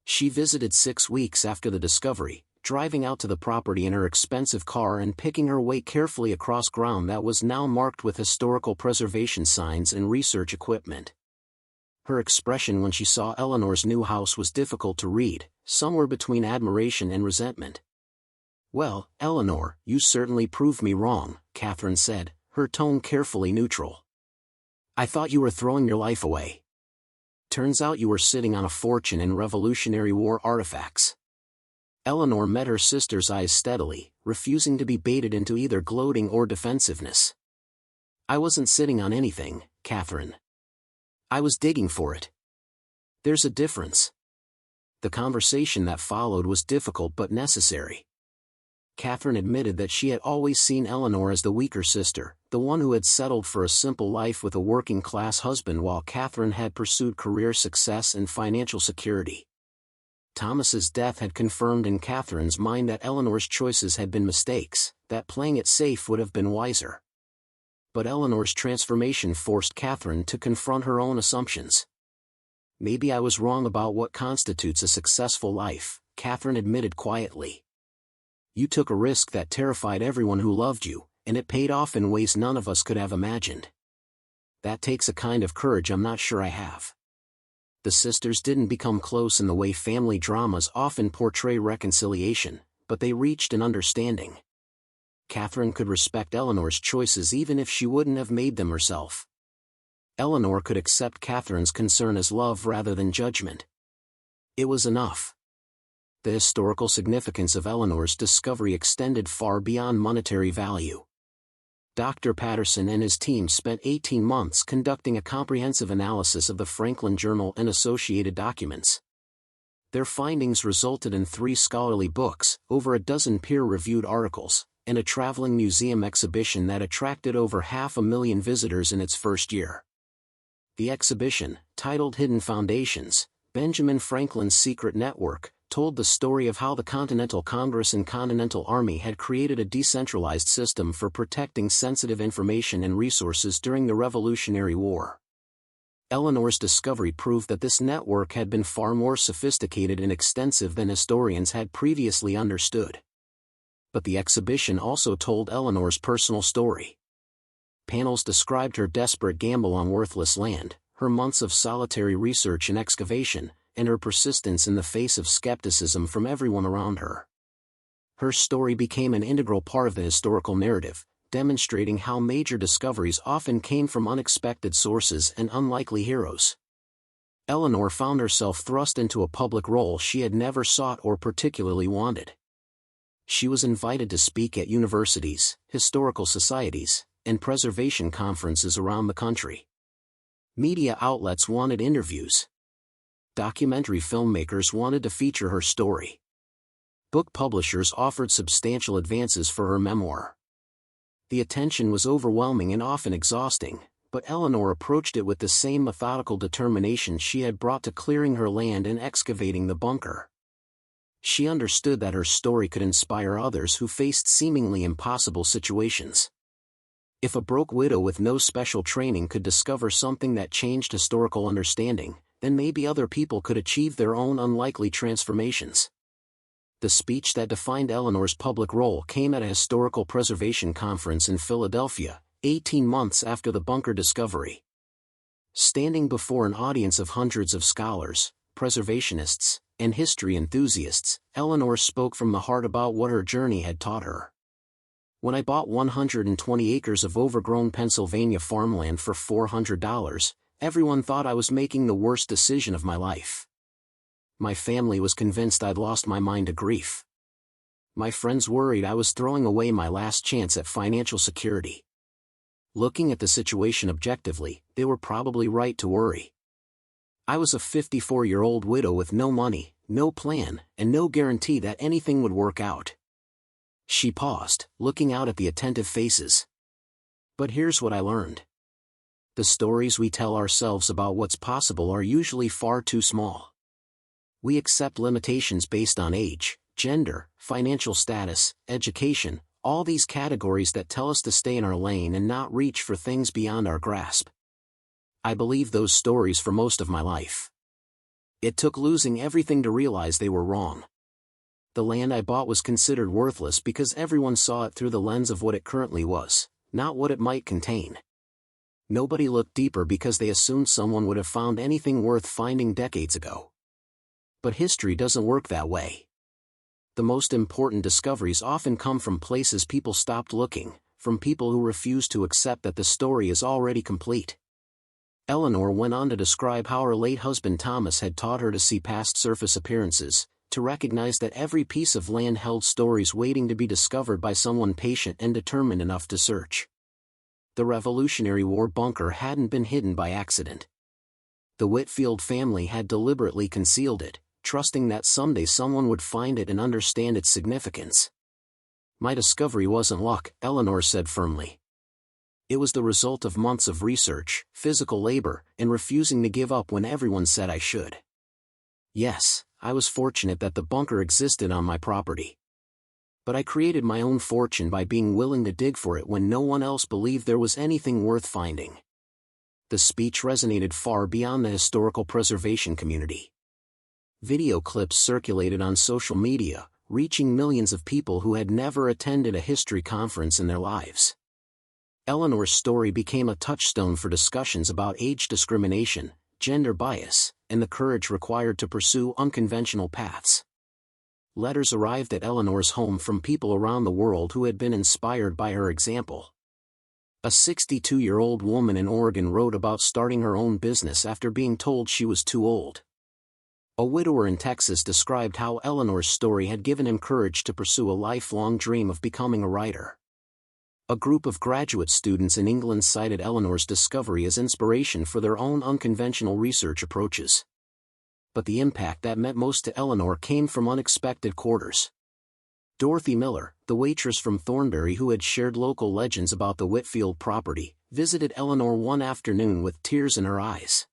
She visited 6 weeks after the discovery, driving out to the property in her expensive car and picking her way carefully across ground that was now marked with historical preservation signs and research equipment. Her expression when she saw Eleanor's new house was difficult to read, somewhere between admiration and resentment. "Well, Eleanor, you certainly proved me wrong," Catherine said, her tone carefully neutral. "I thought you were throwing your life away. Turns out you were sitting on a fortune in Revolutionary War artifacts." Eleanor met her sister's eyes steadily, refusing to be baited into either gloating or defensiveness. "I wasn't sitting on anything, Catherine. I was digging for it. There's a difference." The conversation that followed was difficult but necessary. Catherine admitted that she had always seen Eleanor as the weaker sister, the one who had settled for a simple life with a working-class husband while Catherine had pursued career success and financial security. Thomas's death had confirmed in Catherine's mind that Eleanor's choices had been mistakes, that playing it safe would have been wiser. But Eleanor's transformation forced Catherine to confront her own assumptions. Maybe I was wrong about what constitutes a successful life, Catherine admitted quietly. You took a risk that terrified everyone who loved you, and it paid off in ways none of us could have imagined. That takes a kind of courage I'm not sure I have. The sisters didn't become close in the way family dramas often portray reconciliation, but they reached an understanding. Catherine could respect Eleanor's choices even if she wouldn't have made them herself. Eleanor could accept Catherine's concern as love rather than judgment. It was enough. The historical significance of Eleanor's discovery extended far beyond monetary value. Dr. Patterson and his team spent 18 months conducting a comprehensive analysis of the Franklin Journal and associated documents. Their findings resulted in 3 scholarly books, over a dozen peer-reviewed articles, and a traveling museum exhibition that attracted over 500,000 visitors in its first year. The exhibition, titled Hidden Foundations, Benjamin Franklin's Secret Network, told the story of how the Continental Congress and Continental Army had created a decentralized system for protecting sensitive information and resources during the Revolutionary War. Eleanor's discovery proved that this network had been far more sophisticated and extensive than historians had previously understood. But the exhibition also told Eleanor's personal story. Panels described her desperate gamble on worthless land, her months of solitary research and excavation, and her persistence in the face of skepticism from everyone around her. Her story became an integral part of the historical narrative, demonstrating how major discoveries often came from unexpected sources and unlikely heroes. Eleanor found herself thrust into a public role she had never sought or particularly wanted. She was invited to speak at universities, historical societies, and preservation conferences around the country. Media outlets wanted interviews. Documentary filmmakers wanted to feature her story. Book publishers offered substantial advances for her memoir. The attention was overwhelming and often exhausting, but Eleanor approached it with the same methodical determination she had brought to clearing her land and excavating the bunker. She understood that her story could inspire others who faced seemingly impossible situations. If a broke widow with no special training could discover something that changed historical understanding, then maybe other people could achieve their own unlikely transformations. The speech that defined Eleanor's public role came at a historical preservation conference in Philadelphia, 18 months after the bunker discovery. Standing before an audience of hundreds of scholars, preservationists, and history enthusiasts, Eleanor spoke from the heart about what her journey had taught her. When I bought 120 acres of overgrown Pennsylvania farmland for $400, everyone thought I was making the worst decision of my life. My family was convinced I'd lost my mind to grief. My friends worried I was throwing away my last chance at financial security. Looking at the situation objectively, they were probably right to worry. I was a 54-year-old widow with no money, no plan, and no guarantee that anything would work out. She paused, looking out at the attentive faces. But here's what I learned. The stories we tell ourselves about what's possible are usually far too small. We accept limitations based on age, gender, financial status, education, all these categories that tell us to stay in our lane and not reach for things beyond our grasp. I believed those stories for most of my life. It took losing everything to realize they were wrong. The land I bought was considered worthless because everyone saw it through the lens of what it currently was, not what it might contain. Nobody looked deeper because they assumed someone would have found anything worth finding decades ago. But history doesn't work that way. The most important discoveries often come from places people stopped looking, from people who refuse to accept that the story is already complete. Eleanor went on to describe how her late husband Thomas had taught her to see past surface appearances, to recognize that every piece of land held stories waiting to be discovered by someone patient and determined enough to search. The Revolutionary War bunker hadn't been hidden by accident. The Whitfield family had deliberately concealed it, trusting that someday someone would find it and understand its significance. My discovery wasn't luck, Eleanor said firmly. It was the result of months of research, physical labor, and refusing to give up when everyone said I should. Yes, I was fortunate that the bunker existed on my property. But I created my own fortune by being willing to dig for it when no one else believed there was anything worth finding. The speech resonated far beyond the historical preservation community. Video clips circulated on social media, reaching millions of people who had never attended a history conference in their lives. Eleanor's story became a touchstone for discussions about age discrimination, gender bias, and the courage required to pursue unconventional paths. Letters arrived at Eleanor's home from people around the world who had been inspired by her example. A 62-year-old woman in Oregon wrote about starting her own business after being told she was too old. A widower in Texas described how Eleanor's story had given him courage to pursue a lifelong dream of becoming a writer. A group of graduate students in England cited Eleanor's discovery as inspiration for their own unconventional research approaches. But the impact that meant most to Eleanor came from unexpected quarters. Dorothy Miller, the waitress from Thornbury who had shared local legends about the Whitfield property, visited Eleanor one afternoon with tears in her eyes.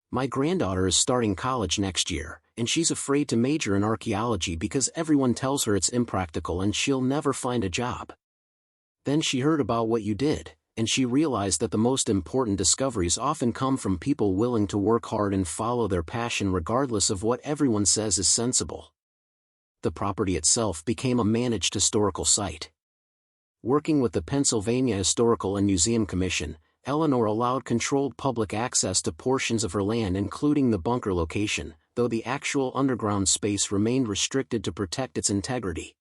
"My granddaughter is starting college next year, and she's afraid to major in archaeology because everyone tells her it's impractical and she'll never find a job. Then she heard about what you did, and she realized that the most important discoveries often come from people willing to work hard and follow their passion regardless of what everyone says is sensible." The property itself became a managed historical site. Working with the Pennsylvania Historical and Museum Commission, Eleanor allowed controlled public access to portions of her land including the bunker location, though the actual underground space remained restricted to protect its integrity.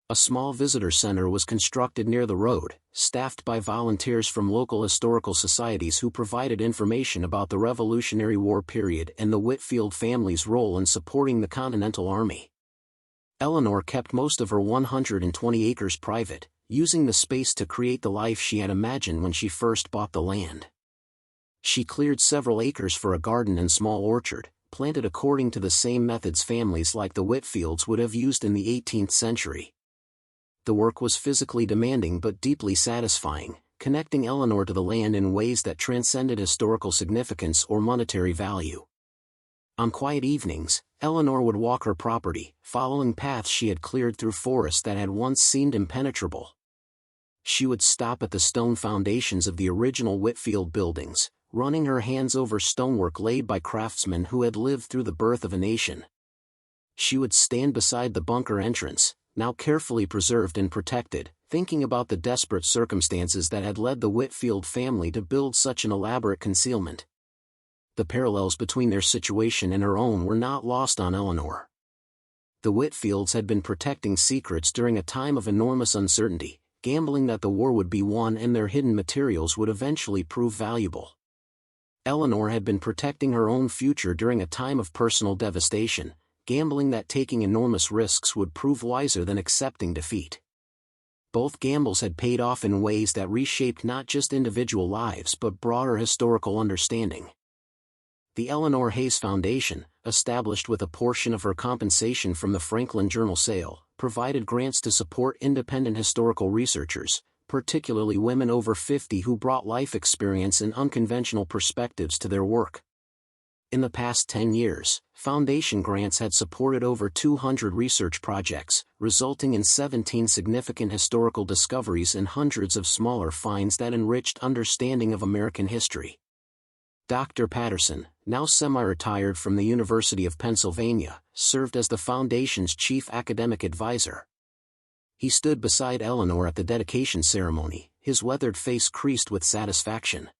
A small visitor center was constructed near the road, staffed by volunteers from local historical societies who provided information about the Revolutionary War period and the Whitfield family's role in supporting the Continental Army. Eleanor kept most of her 120 acres private, using the space to create the life she had imagined when she first bought the land. She cleared several acres for a garden and small orchard, planted according to the same methods families like the Whitfields would have used in the 18th century. The work was physically demanding but deeply satisfying, connecting Eleanor to the land in ways that transcended historical significance or monetary value. On quiet evenings, Eleanor would walk her property, following paths she had cleared through forests that had once seemed impenetrable. She would stop at the stone foundations of the original Whitfield buildings, running her hands over stonework laid by craftsmen who had lived through the birth of a nation. She would stand beside the bunker entrance, now carefully preserved and protected, thinking about the desperate circumstances that had led the Whitfield family to build such an elaborate concealment. The parallels between their situation and her own were not lost on Eleanor. The Whitfields had been protecting secrets during a time of enormous uncertainty, gambling that the war would be won and their hidden materials would eventually prove valuable. Eleanor had been protecting her own future during a time of personal devastation, gambling that taking enormous risks would prove wiser than accepting defeat. Both gambles had paid off in ways that reshaped not just individual lives but broader historical understanding. The Eleanor Hayes Foundation, established with a portion of her compensation from the Franklin Journal sale, provided grants to support independent historical researchers, particularly women over 50 who brought life experience and unconventional perspectives to their work. In the past 10 years, foundation grants had supported over 200 research projects, resulting in 17 significant historical discoveries and hundreds of smaller finds that enriched understanding of American history. Dr. Patterson, now semi-retired from the University of Pennsylvania, served as the Foundation's chief academic advisor. He stood beside Eleanor at the dedication ceremony, his weathered face creased with satisfaction.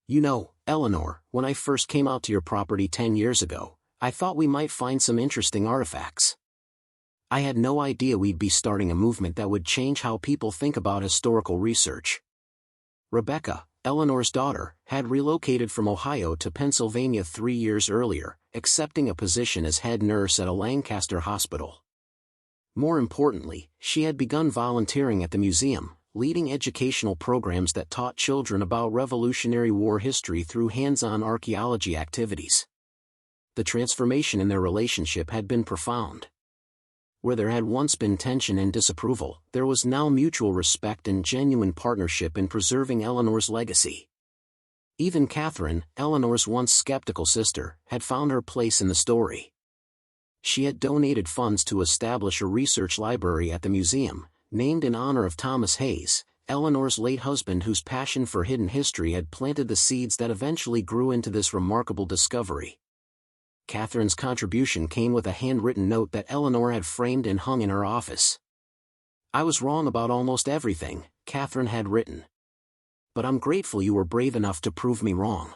"You know, Eleanor, when I first came out to your property 10 years ago, I thought we might find some interesting artifacts. I had no idea we'd be starting a movement that would change how people think about historical research." Rebecca, Eleanor's daughter, had relocated from Ohio to Pennsylvania 3 years earlier, accepting a position as head nurse at a Lancaster hospital. More importantly, she had begun volunteering at the museum, leading educational programs that taught children about Revolutionary War history through hands-on archaeology activities. The transformation in their relationship had been profound. Where there had once been tension and disapproval, there was now mutual respect and genuine partnership in preserving Eleanor's legacy. Even Catherine, Eleanor's once skeptical sister, had found her place in the story. She had donated funds to establish a research library at the museum, named in honor of Thomas Hayes, Eleanor's late husband, whose passion for hidden history had planted the seeds that eventually grew into this remarkable discovery. Catherine's contribution came with a handwritten note that Eleanor had framed and hung in her office. "I was wrong about almost everything," Catherine had written. "But I'm grateful you were brave enough to prove me wrong."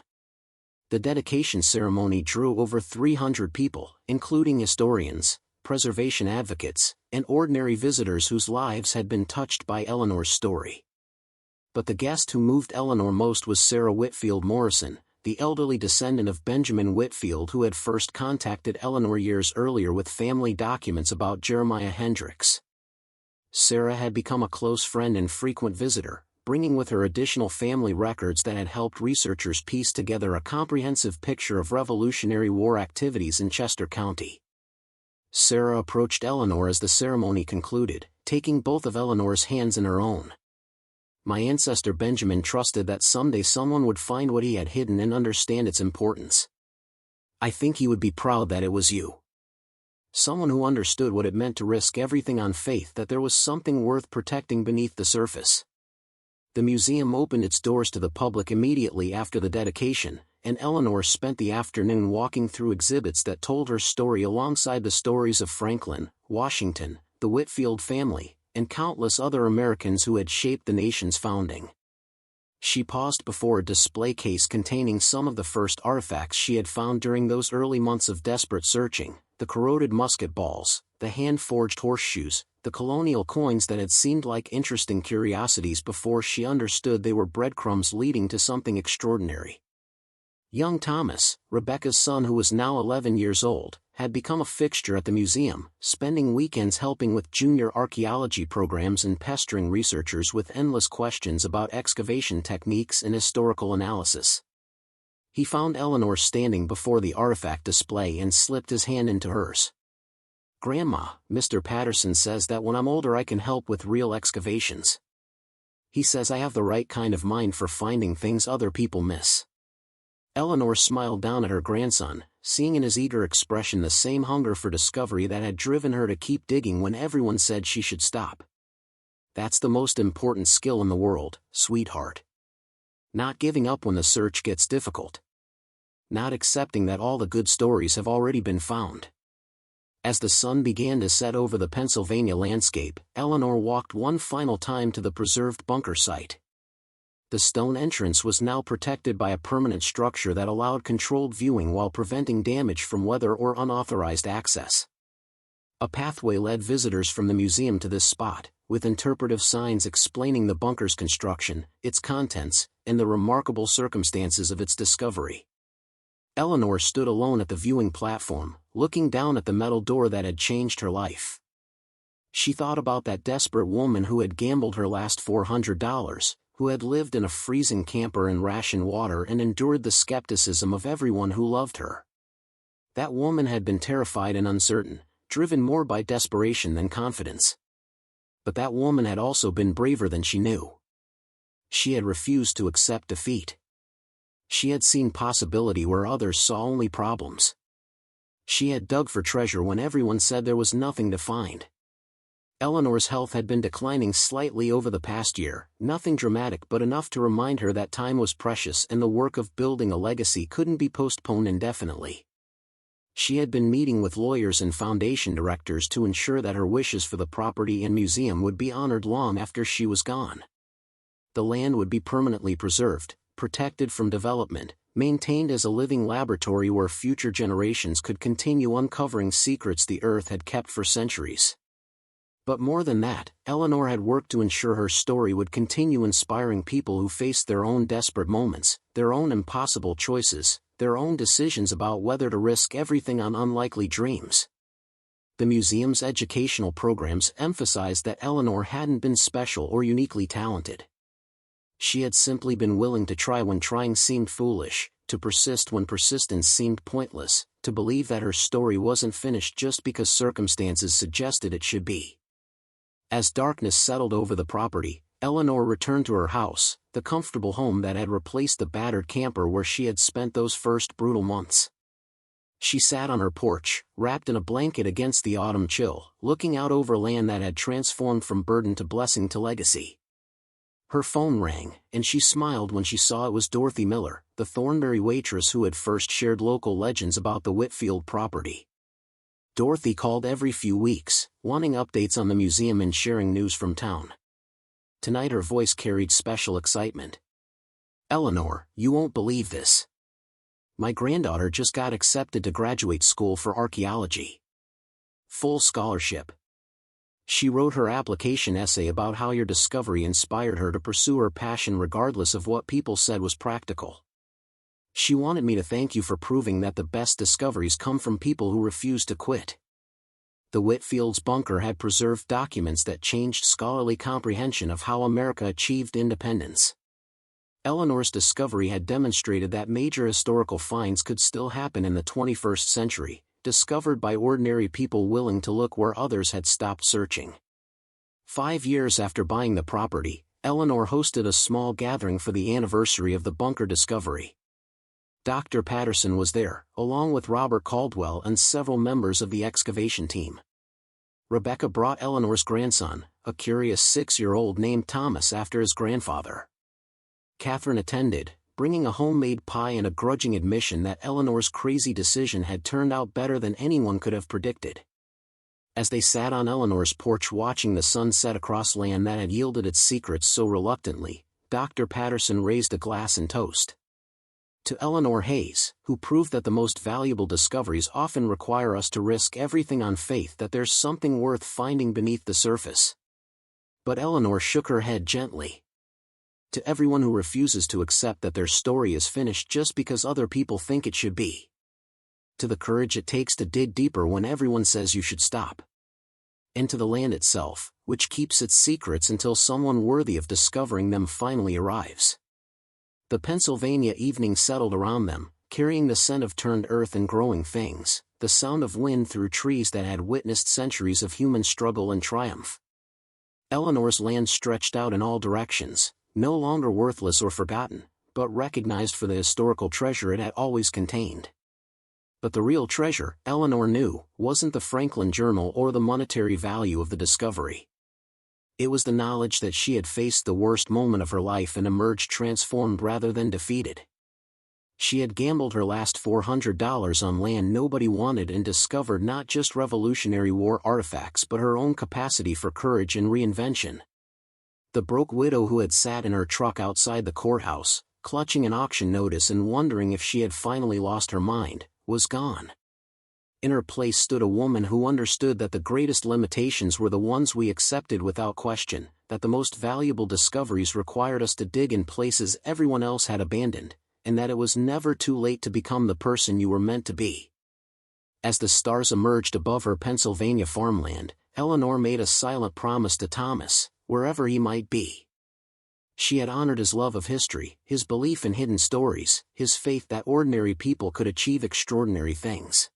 The dedication ceremony drew over 300 people, including historians, preservation advocates, and ordinary visitors whose lives had been touched by Eleanor's story. But the guest who moved Eleanor most was Sarah Whitfield Morrison, the elderly descendant of Benjamin Whitfield, who had first contacted Eleanor years earlier with family documents about Jeremiah Hendricks. Sarah had become a close friend and frequent visitor, bringing with her additional family records that had helped researchers piece together a comprehensive picture of Revolutionary War activities in Chester County. Sarah approached Eleanor as the ceremony concluded, taking both of Eleanor's hands in her own. "My ancestor Benjamin trusted that someday someone would find what he had hidden and understand its importance. I think he would be proud that it was you. Someone who understood what it meant to risk everything on faith that there was something worth protecting beneath the surface." The museum opened its doors to the public immediately after the dedication, and Eleanor spent the afternoon walking through exhibits that told her story alongside the stories of Franklin, Washington, the Whitfield family, and countless other Americans who had shaped the nation's founding. She paused before a display case containing some of the first artifacts she had found during those early months of desperate searching: the corroded musket balls, the hand-forged horseshoes, the colonial coins that had seemed like interesting curiosities before she understood they were breadcrumbs leading to something extraordinary. Young Thomas, Rebecca's son, who was now 11 years old, had become a fixture at the museum, spending weekends helping with junior archaeology programs and pestering researchers with endless questions about excavation techniques and historical analysis. He found Eleanor standing before the artifact display and slipped his hand into hers. "Grandma, Mr. Patterson says that when I'm older I can help with real excavations. He says I have the right kind of mind for finding things other people miss." Eleanor smiled down at her grandson, seeing in his eager expression the same hunger for discovery that had driven her to keep digging when everyone said she should stop. "That's the most important skill in the world, sweetheart. Not giving up when the search gets difficult. Not accepting that all the good stories have already been found." As the sun began to set over the Pennsylvania landscape, Eleanor walked one final time to the preserved bunker site. The stone entrance was now protected by a permanent structure that allowed controlled viewing while preventing damage from weather or unauthorized access. A pathway led visitors from the museum to this spot, with interpretive signs explaining the bunker's construction, its contents, and the remarkable circumstances of its discovery. Eleanor stood alone at the viewing platform, looking down at the metal door that had changed her life. She thought about that desperate woman who had gambled her last $400, who had lived in a freezing camper and rationed water and endured the skepticism of everyone who loved her. That woman had been terrified and uncertain, driven more by desperation than confidence. But that woman had also been braver than she knew. She had refused to accept defeat. She had seen possibility where others saw only problems. She had dug for treasure when everyone said there was nothing to find. Eleanor's health had been declining slightly over the past year, nothing dramatic but enough to remind her that time was precious and the work of building a legacy couldn't be postponed indefinitely. She had been meeting with lawyers and foundation directors to ensure that her wishes for the property and museum would be honored long after she was gone. The land would be permanently preserved, protected from development, maintained as a living laboratory where future generations could continue uncovering secrets the earth had kept for centuries. But more than that, Eleanor had worked to ensure her story would continue inspiring people who faced their own desperate moments, their own impossible choices, their own decisions about whether to risk everything on unlikely dreams. The museum's educational programs emphasized that Eleanor hadn't been special or uniquely talented. She had simply been willing to try when trying seemed foolish, to persist when persistence seemed pointless, to believe that her story wasn't finished just because circumstances suggested it should be. As darkness settled over the property, Eleanor returned to her house, the comfortable home that had replaced the battered camper where she had spent those first brutal months. She sat on her porch, wrapped in a blanket against the autumn chill, looking out over land that had transformed from burden to blessing to legacy. Her phone rang, and she smiled when she saw it was Dorothy Miller, the Thornbury waitress who had first shared local legends about the Whitfield property. Dorothy called every few weeks, wanting updates on the museum and sharing news from town. Tonight her voice carried special excitement. "Eleanor, you won't believe this. My granddaughter just got accepted to graduate school for archaeology. Full scholarship. She wrote her application essay about how your discovery inspired her to pursue her passion regardless of what people said was practical. She wanted me to thank you for proving that the best discoveries come from people who refuse to quit." The Whitfield's bunker had preserved documents that changed scholarly comprehension of how America achieved independence. Eleanor's discovery had demonstrated that major historical finds could still happen in the 21st century, discovered by ordinary people willing to look where others had stopped searching. 5 years after buying the property, Eleanor hosted a small gathering for the anniversary of the bunker discovery. Dr. Patterson was there, along with Robert Caldwell and several members of the excavation team. Rebecca brought Eleanor's grandson, a curious 6-year-old named Thomas after his grandfather. Catherine attended, bringing a homemade pie and a grudging admission that Eleanor's crazy decision had turned out better than anyone could have predicted. As they sat on Eleanor's porch watching the sun set across land that had yielded its secrets so reluctantly, Dr. Patterson raised a glass in toast. To Eleanor Hayes, who proved that the most valuable discoveries often require us to risk everything on faith that there's something worth finding beneath the surface. But Eleanor shook her head gently. To everyone who refuses to accept that their story is finished just because other people think it should be. To the courage it takes to dig deeper when everyone says you should stop. And to the land itself, which keeps its secrets until someone worthy of discovering them finally arrives. The Pennsylvania evening settled around them, carrying the scent of turned earth and growing things, the sound of wind through trees that had witnessed centuries of human struggle and triumph. Eleanor's land stretched out in all directions, no longer worthless or forgotten, but recognized for the historical treasure it had always contained. But the real treasure, Eleanor knew, wasn't the Franklin Journal or the monetary value of the discovery. It was the knowledge that she had faced the worst moment of her life and emerged transformed rather than defeated. She had gambled her last $400 on land nobody wanted and discovered not just Revolutionary War artifacts but her own capacity for courage and reinvention. The broke widow who had sat in her truck outside the courthouse, clutching an auction notice and wondering if she had finally lost her mind, was gone. In her place stood a woman who understood that the greatest limitations were the ones we accepted without question, that the most valuable discoveries required us to dig in places everyone else had abandoned, and that it was never too late to become the person you were meant to be. As the stars emerged above her Pennsylvania farmland, Eleanor made a silent promise to Thomas, wherever he might be. She had honored his love of history, his belief in hidden stories, his faith that ordinary people could achieve extraordinary things.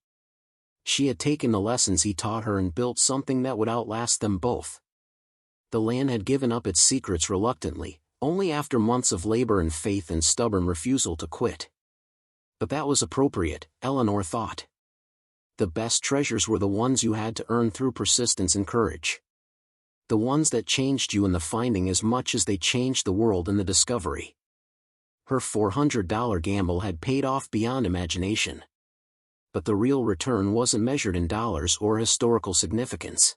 She had taken the lessons he taught her and built something that would outlast them both. The land had given up its secrets reluctantly, only after months of labor and faith and stubborn refusal to quit. But that was appropriate, Eleanor thought. The best treasures were the ones you had to earn through persistence and courage. The ones that changed you in the finding as much as they changed the world in the discovery. Her $400 gamble had paid off beyond imagination. But the real return wasn't measured in dollars or historical significance.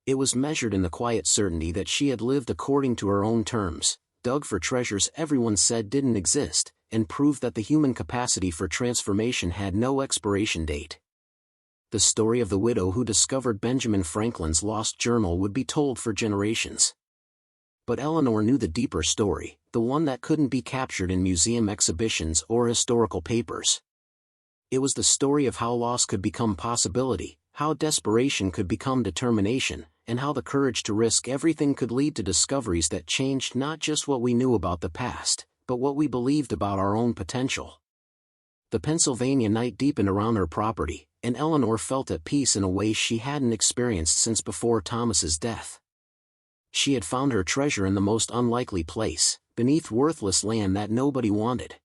It was measured in the quiet certainty that she had lived according to her own terms, dug for treasures everyone said didn't exist, and proved that the human capacity for transformation had no expiration date. The story of the widow who discovered Benjamin Franklin's lost journal would be told for generations. But Eleanor knew the deeper story, the one that couldn't be captured in museum exhibitions or historical papers. It was the story of how loss could become possibility, how desperation could become determination, and how the courage to risk everything could lead to discoveries that changed not just what we knew about the past, but what we believed about our own potential. The Pennsylvania night deepened around her property, and Eleanor felt at peace in a way she hadn't experienced since before Thomas's death. She had found her treasure in the most unlikely place, beneath worthless land that nobody wanted.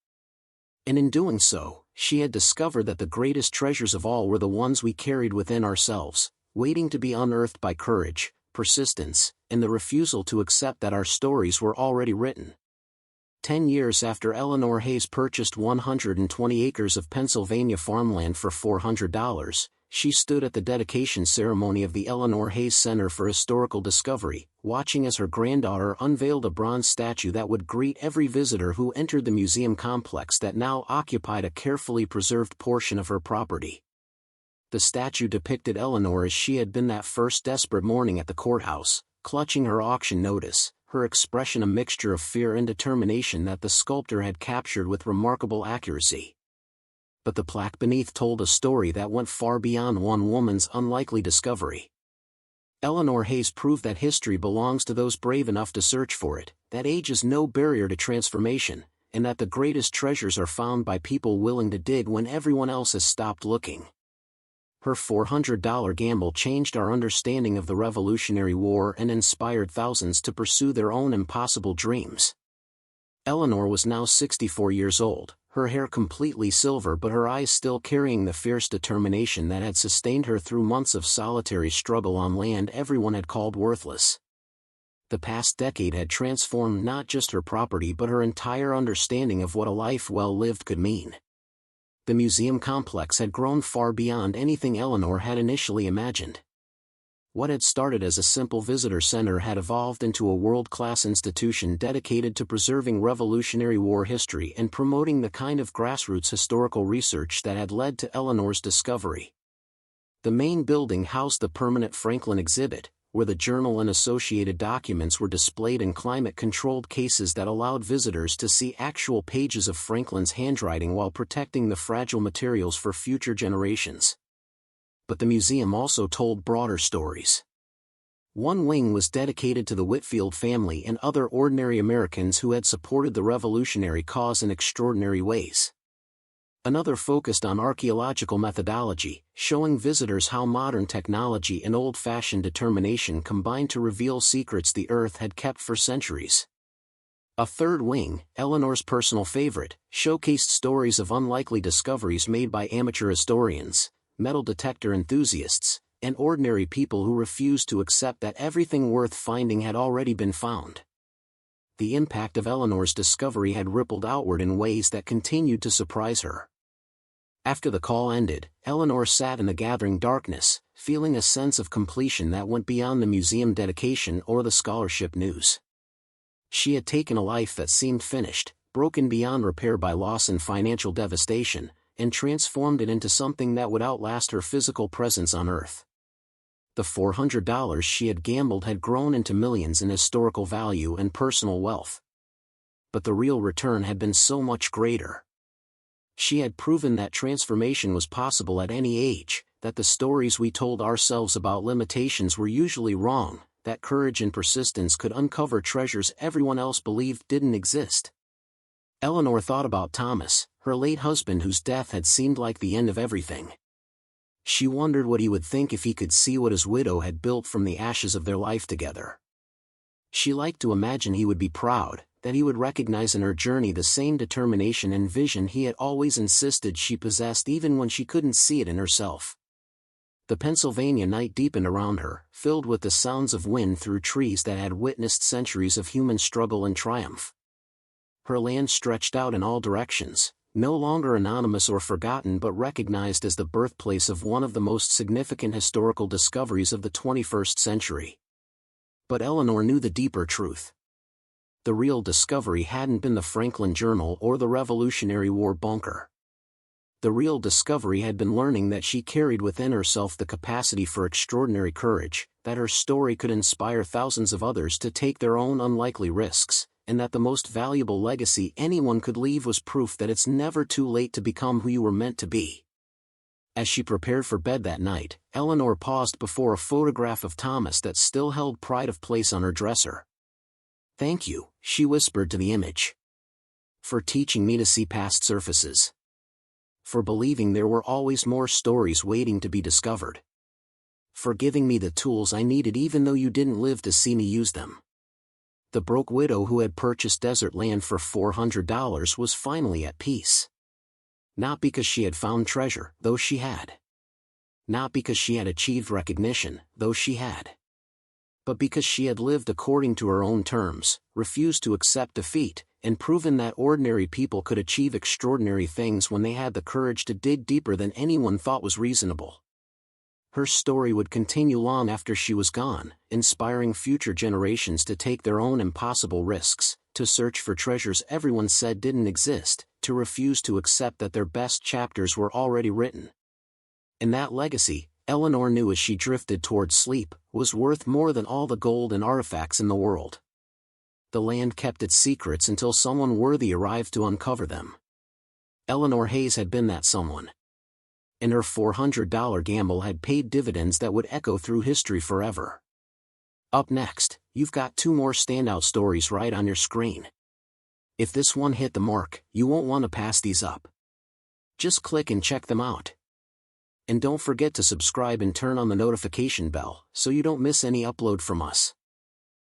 And in doing so, she had discovered that the greatest treasures of all were the ones we carried within ourselves, waiting to be unearthed by courage, persistence, and the refusal to accept that our stories were already written. 10 years after Eleanor Hayes purchased 120 acres of Pennsylvania farmland for $400, she stood at the dedication ceremony of the Eleanor Hayes Center for Historical Discovery, watching as her granddaughter unveiled a bronze statue that would greet every visitor who entered the museum complex that now occupied a carefully preserved portion of her property. The statue depicted Eleanor as she had been that first desperate morning at the courthouse, clutching her auction notice, her expression a mixture of fear and determination that the sculptor had captured with remarkable accuracy. But the plaque beneath told a story that went far beyond one woman's unlikely discovery. Eleanor Hayes proved that history belongs to those brave enough to search for it, that age is no barrier to transformation, and that the greatest treasures are found by people willing to dig when everyone else has stopped looking. Her $400 gamble changed our understanding of the Revolutionary War and inspired thousands to pursue their own impossible dreams. Eleanor was now 64 years old, her hair completely silver but her eyes still carrying the fierce determination that had sustained her through months of solitary struggle on land everyone had called worthless. The past decade had transformed not just her property but her entire understanding of what a life well lived could mean. The museum complex had grown far beyond anything Eleanor had initially imagined. What had started as a simple visitor center had evolved into a world-class institution dedicated to preserving Revolutionary War history and promoting the kind of grassroots historical research that had led to Eleanor's discovery. The main building housed the permanent Franklin exhibit, where the journal and associated documents were displayed in climate-controlled cases that allowed visitors to see actual pages of Franklin's handwriting while protecting the fragile materials for future generations. But the museum also told broader stories. One wing was dedicated to the Whitfield family and other ordinary Americans who had supported the revolutionary cause in extraordinary ways. Another focused on archaeological methodology, showing visitors how modern technology and old-fashioned determination combined to reveal secrets the Earth had kept for centuries. A third wing, Eleanor's personal favorite, showcased stories of unlikely discoveries made by amateur historians, metal detector enthusiasts, and ordinary people who refused to accept that everything worth finding had already been found. The impact of Eleanor's discovery had rippled outward in ways that continued to surprise her. After the call ended, Eleanor sat in the gathering darkness, feeling a sense of completion that went beyond the museum dedication or the scholarship news. She had taken a life that seemed finished, broken beyond repair by loss and financial devastation, and transformed it into something that would outlast her physical presence on Earth. The $400 she had gambled had grown into millions in historical value and personal wealth. But the real return had been so much greater. She had proven that transformation was possible at any age, that the stories we told ourselves about limitations were usually wrong, that courage and persistence could uncover treasures everyone else believed didn't exist. Eleanor thought about Thomas, her late husband whose death had seemed like the end of everything. She wondered what he would think if he could see what his widow had built from the ashes of their life together. She liked to imagine he would be proud, that he would recognize in her journey the same determination and vision he had always insisted she possessed even when she couldn't see it in herself. The Pennsylvania night deepened around her, filled with the sounds of wind through trees that had witnessed centuries of human struggle and triumph. Her land stretched out in all directions, no longer anonymous or forgotten but recognized as the birthplace of one of the most significant historical discoveries of the 21st century. But Eleanor knew the deeper truth. The real discovery hadn't been the Franklin Journal or the Revolutionary War bunker. The real discovery had been learning that she carried within herself the capacity for extraordinary courage, that her story could inspire thousands of others to take their own unlikely risks, and that the most valuable legacy anyone could leave was proof that it's never too late to become who you were meant to be. As she prepared for bed that night, Eleanor paused before a photograph of Thomas that still held pride of place on her dresser. "Thank you," she whispered to the image. "For teaching me to see past surfaces. For believing there were always more stories waiting to be discovered. For giving me the tools I needed even though you didn't live to see me use them." The broke widow who had purchased desert land for $400 was finally at peace. Not because she had found treasure, though she had. Not because she had achieved recognition, though she had. but because she had lived according to her own terms, refused to accept defeat, and proven that ordinary people could achieve extraordinary things when they had the courage to dig deeper than anyone thought was reasonable. Her story would continue long after she was gone, inspiring future generations to take their own impossible risks, to search for treasures everyone said didn't exist, to refuse to accept that their best chapters were already written. And that legacy, Eleanor knew as she drifted towards sleep, was worth more than all the gold and artifacts in the world. The land kept its secrets until someone worthy arrived to uncover them. Eleanor Hayes had been that someone. And her $400 gamble had paid dividends that would echo through history forever. Up next, you've got 2 more standout stories right on your screen. If this one hit the mark, you won't want to pass these up. Just click and check them out. And don't forget to subscribe and turn on the notification bell so you don't miss any upload from us.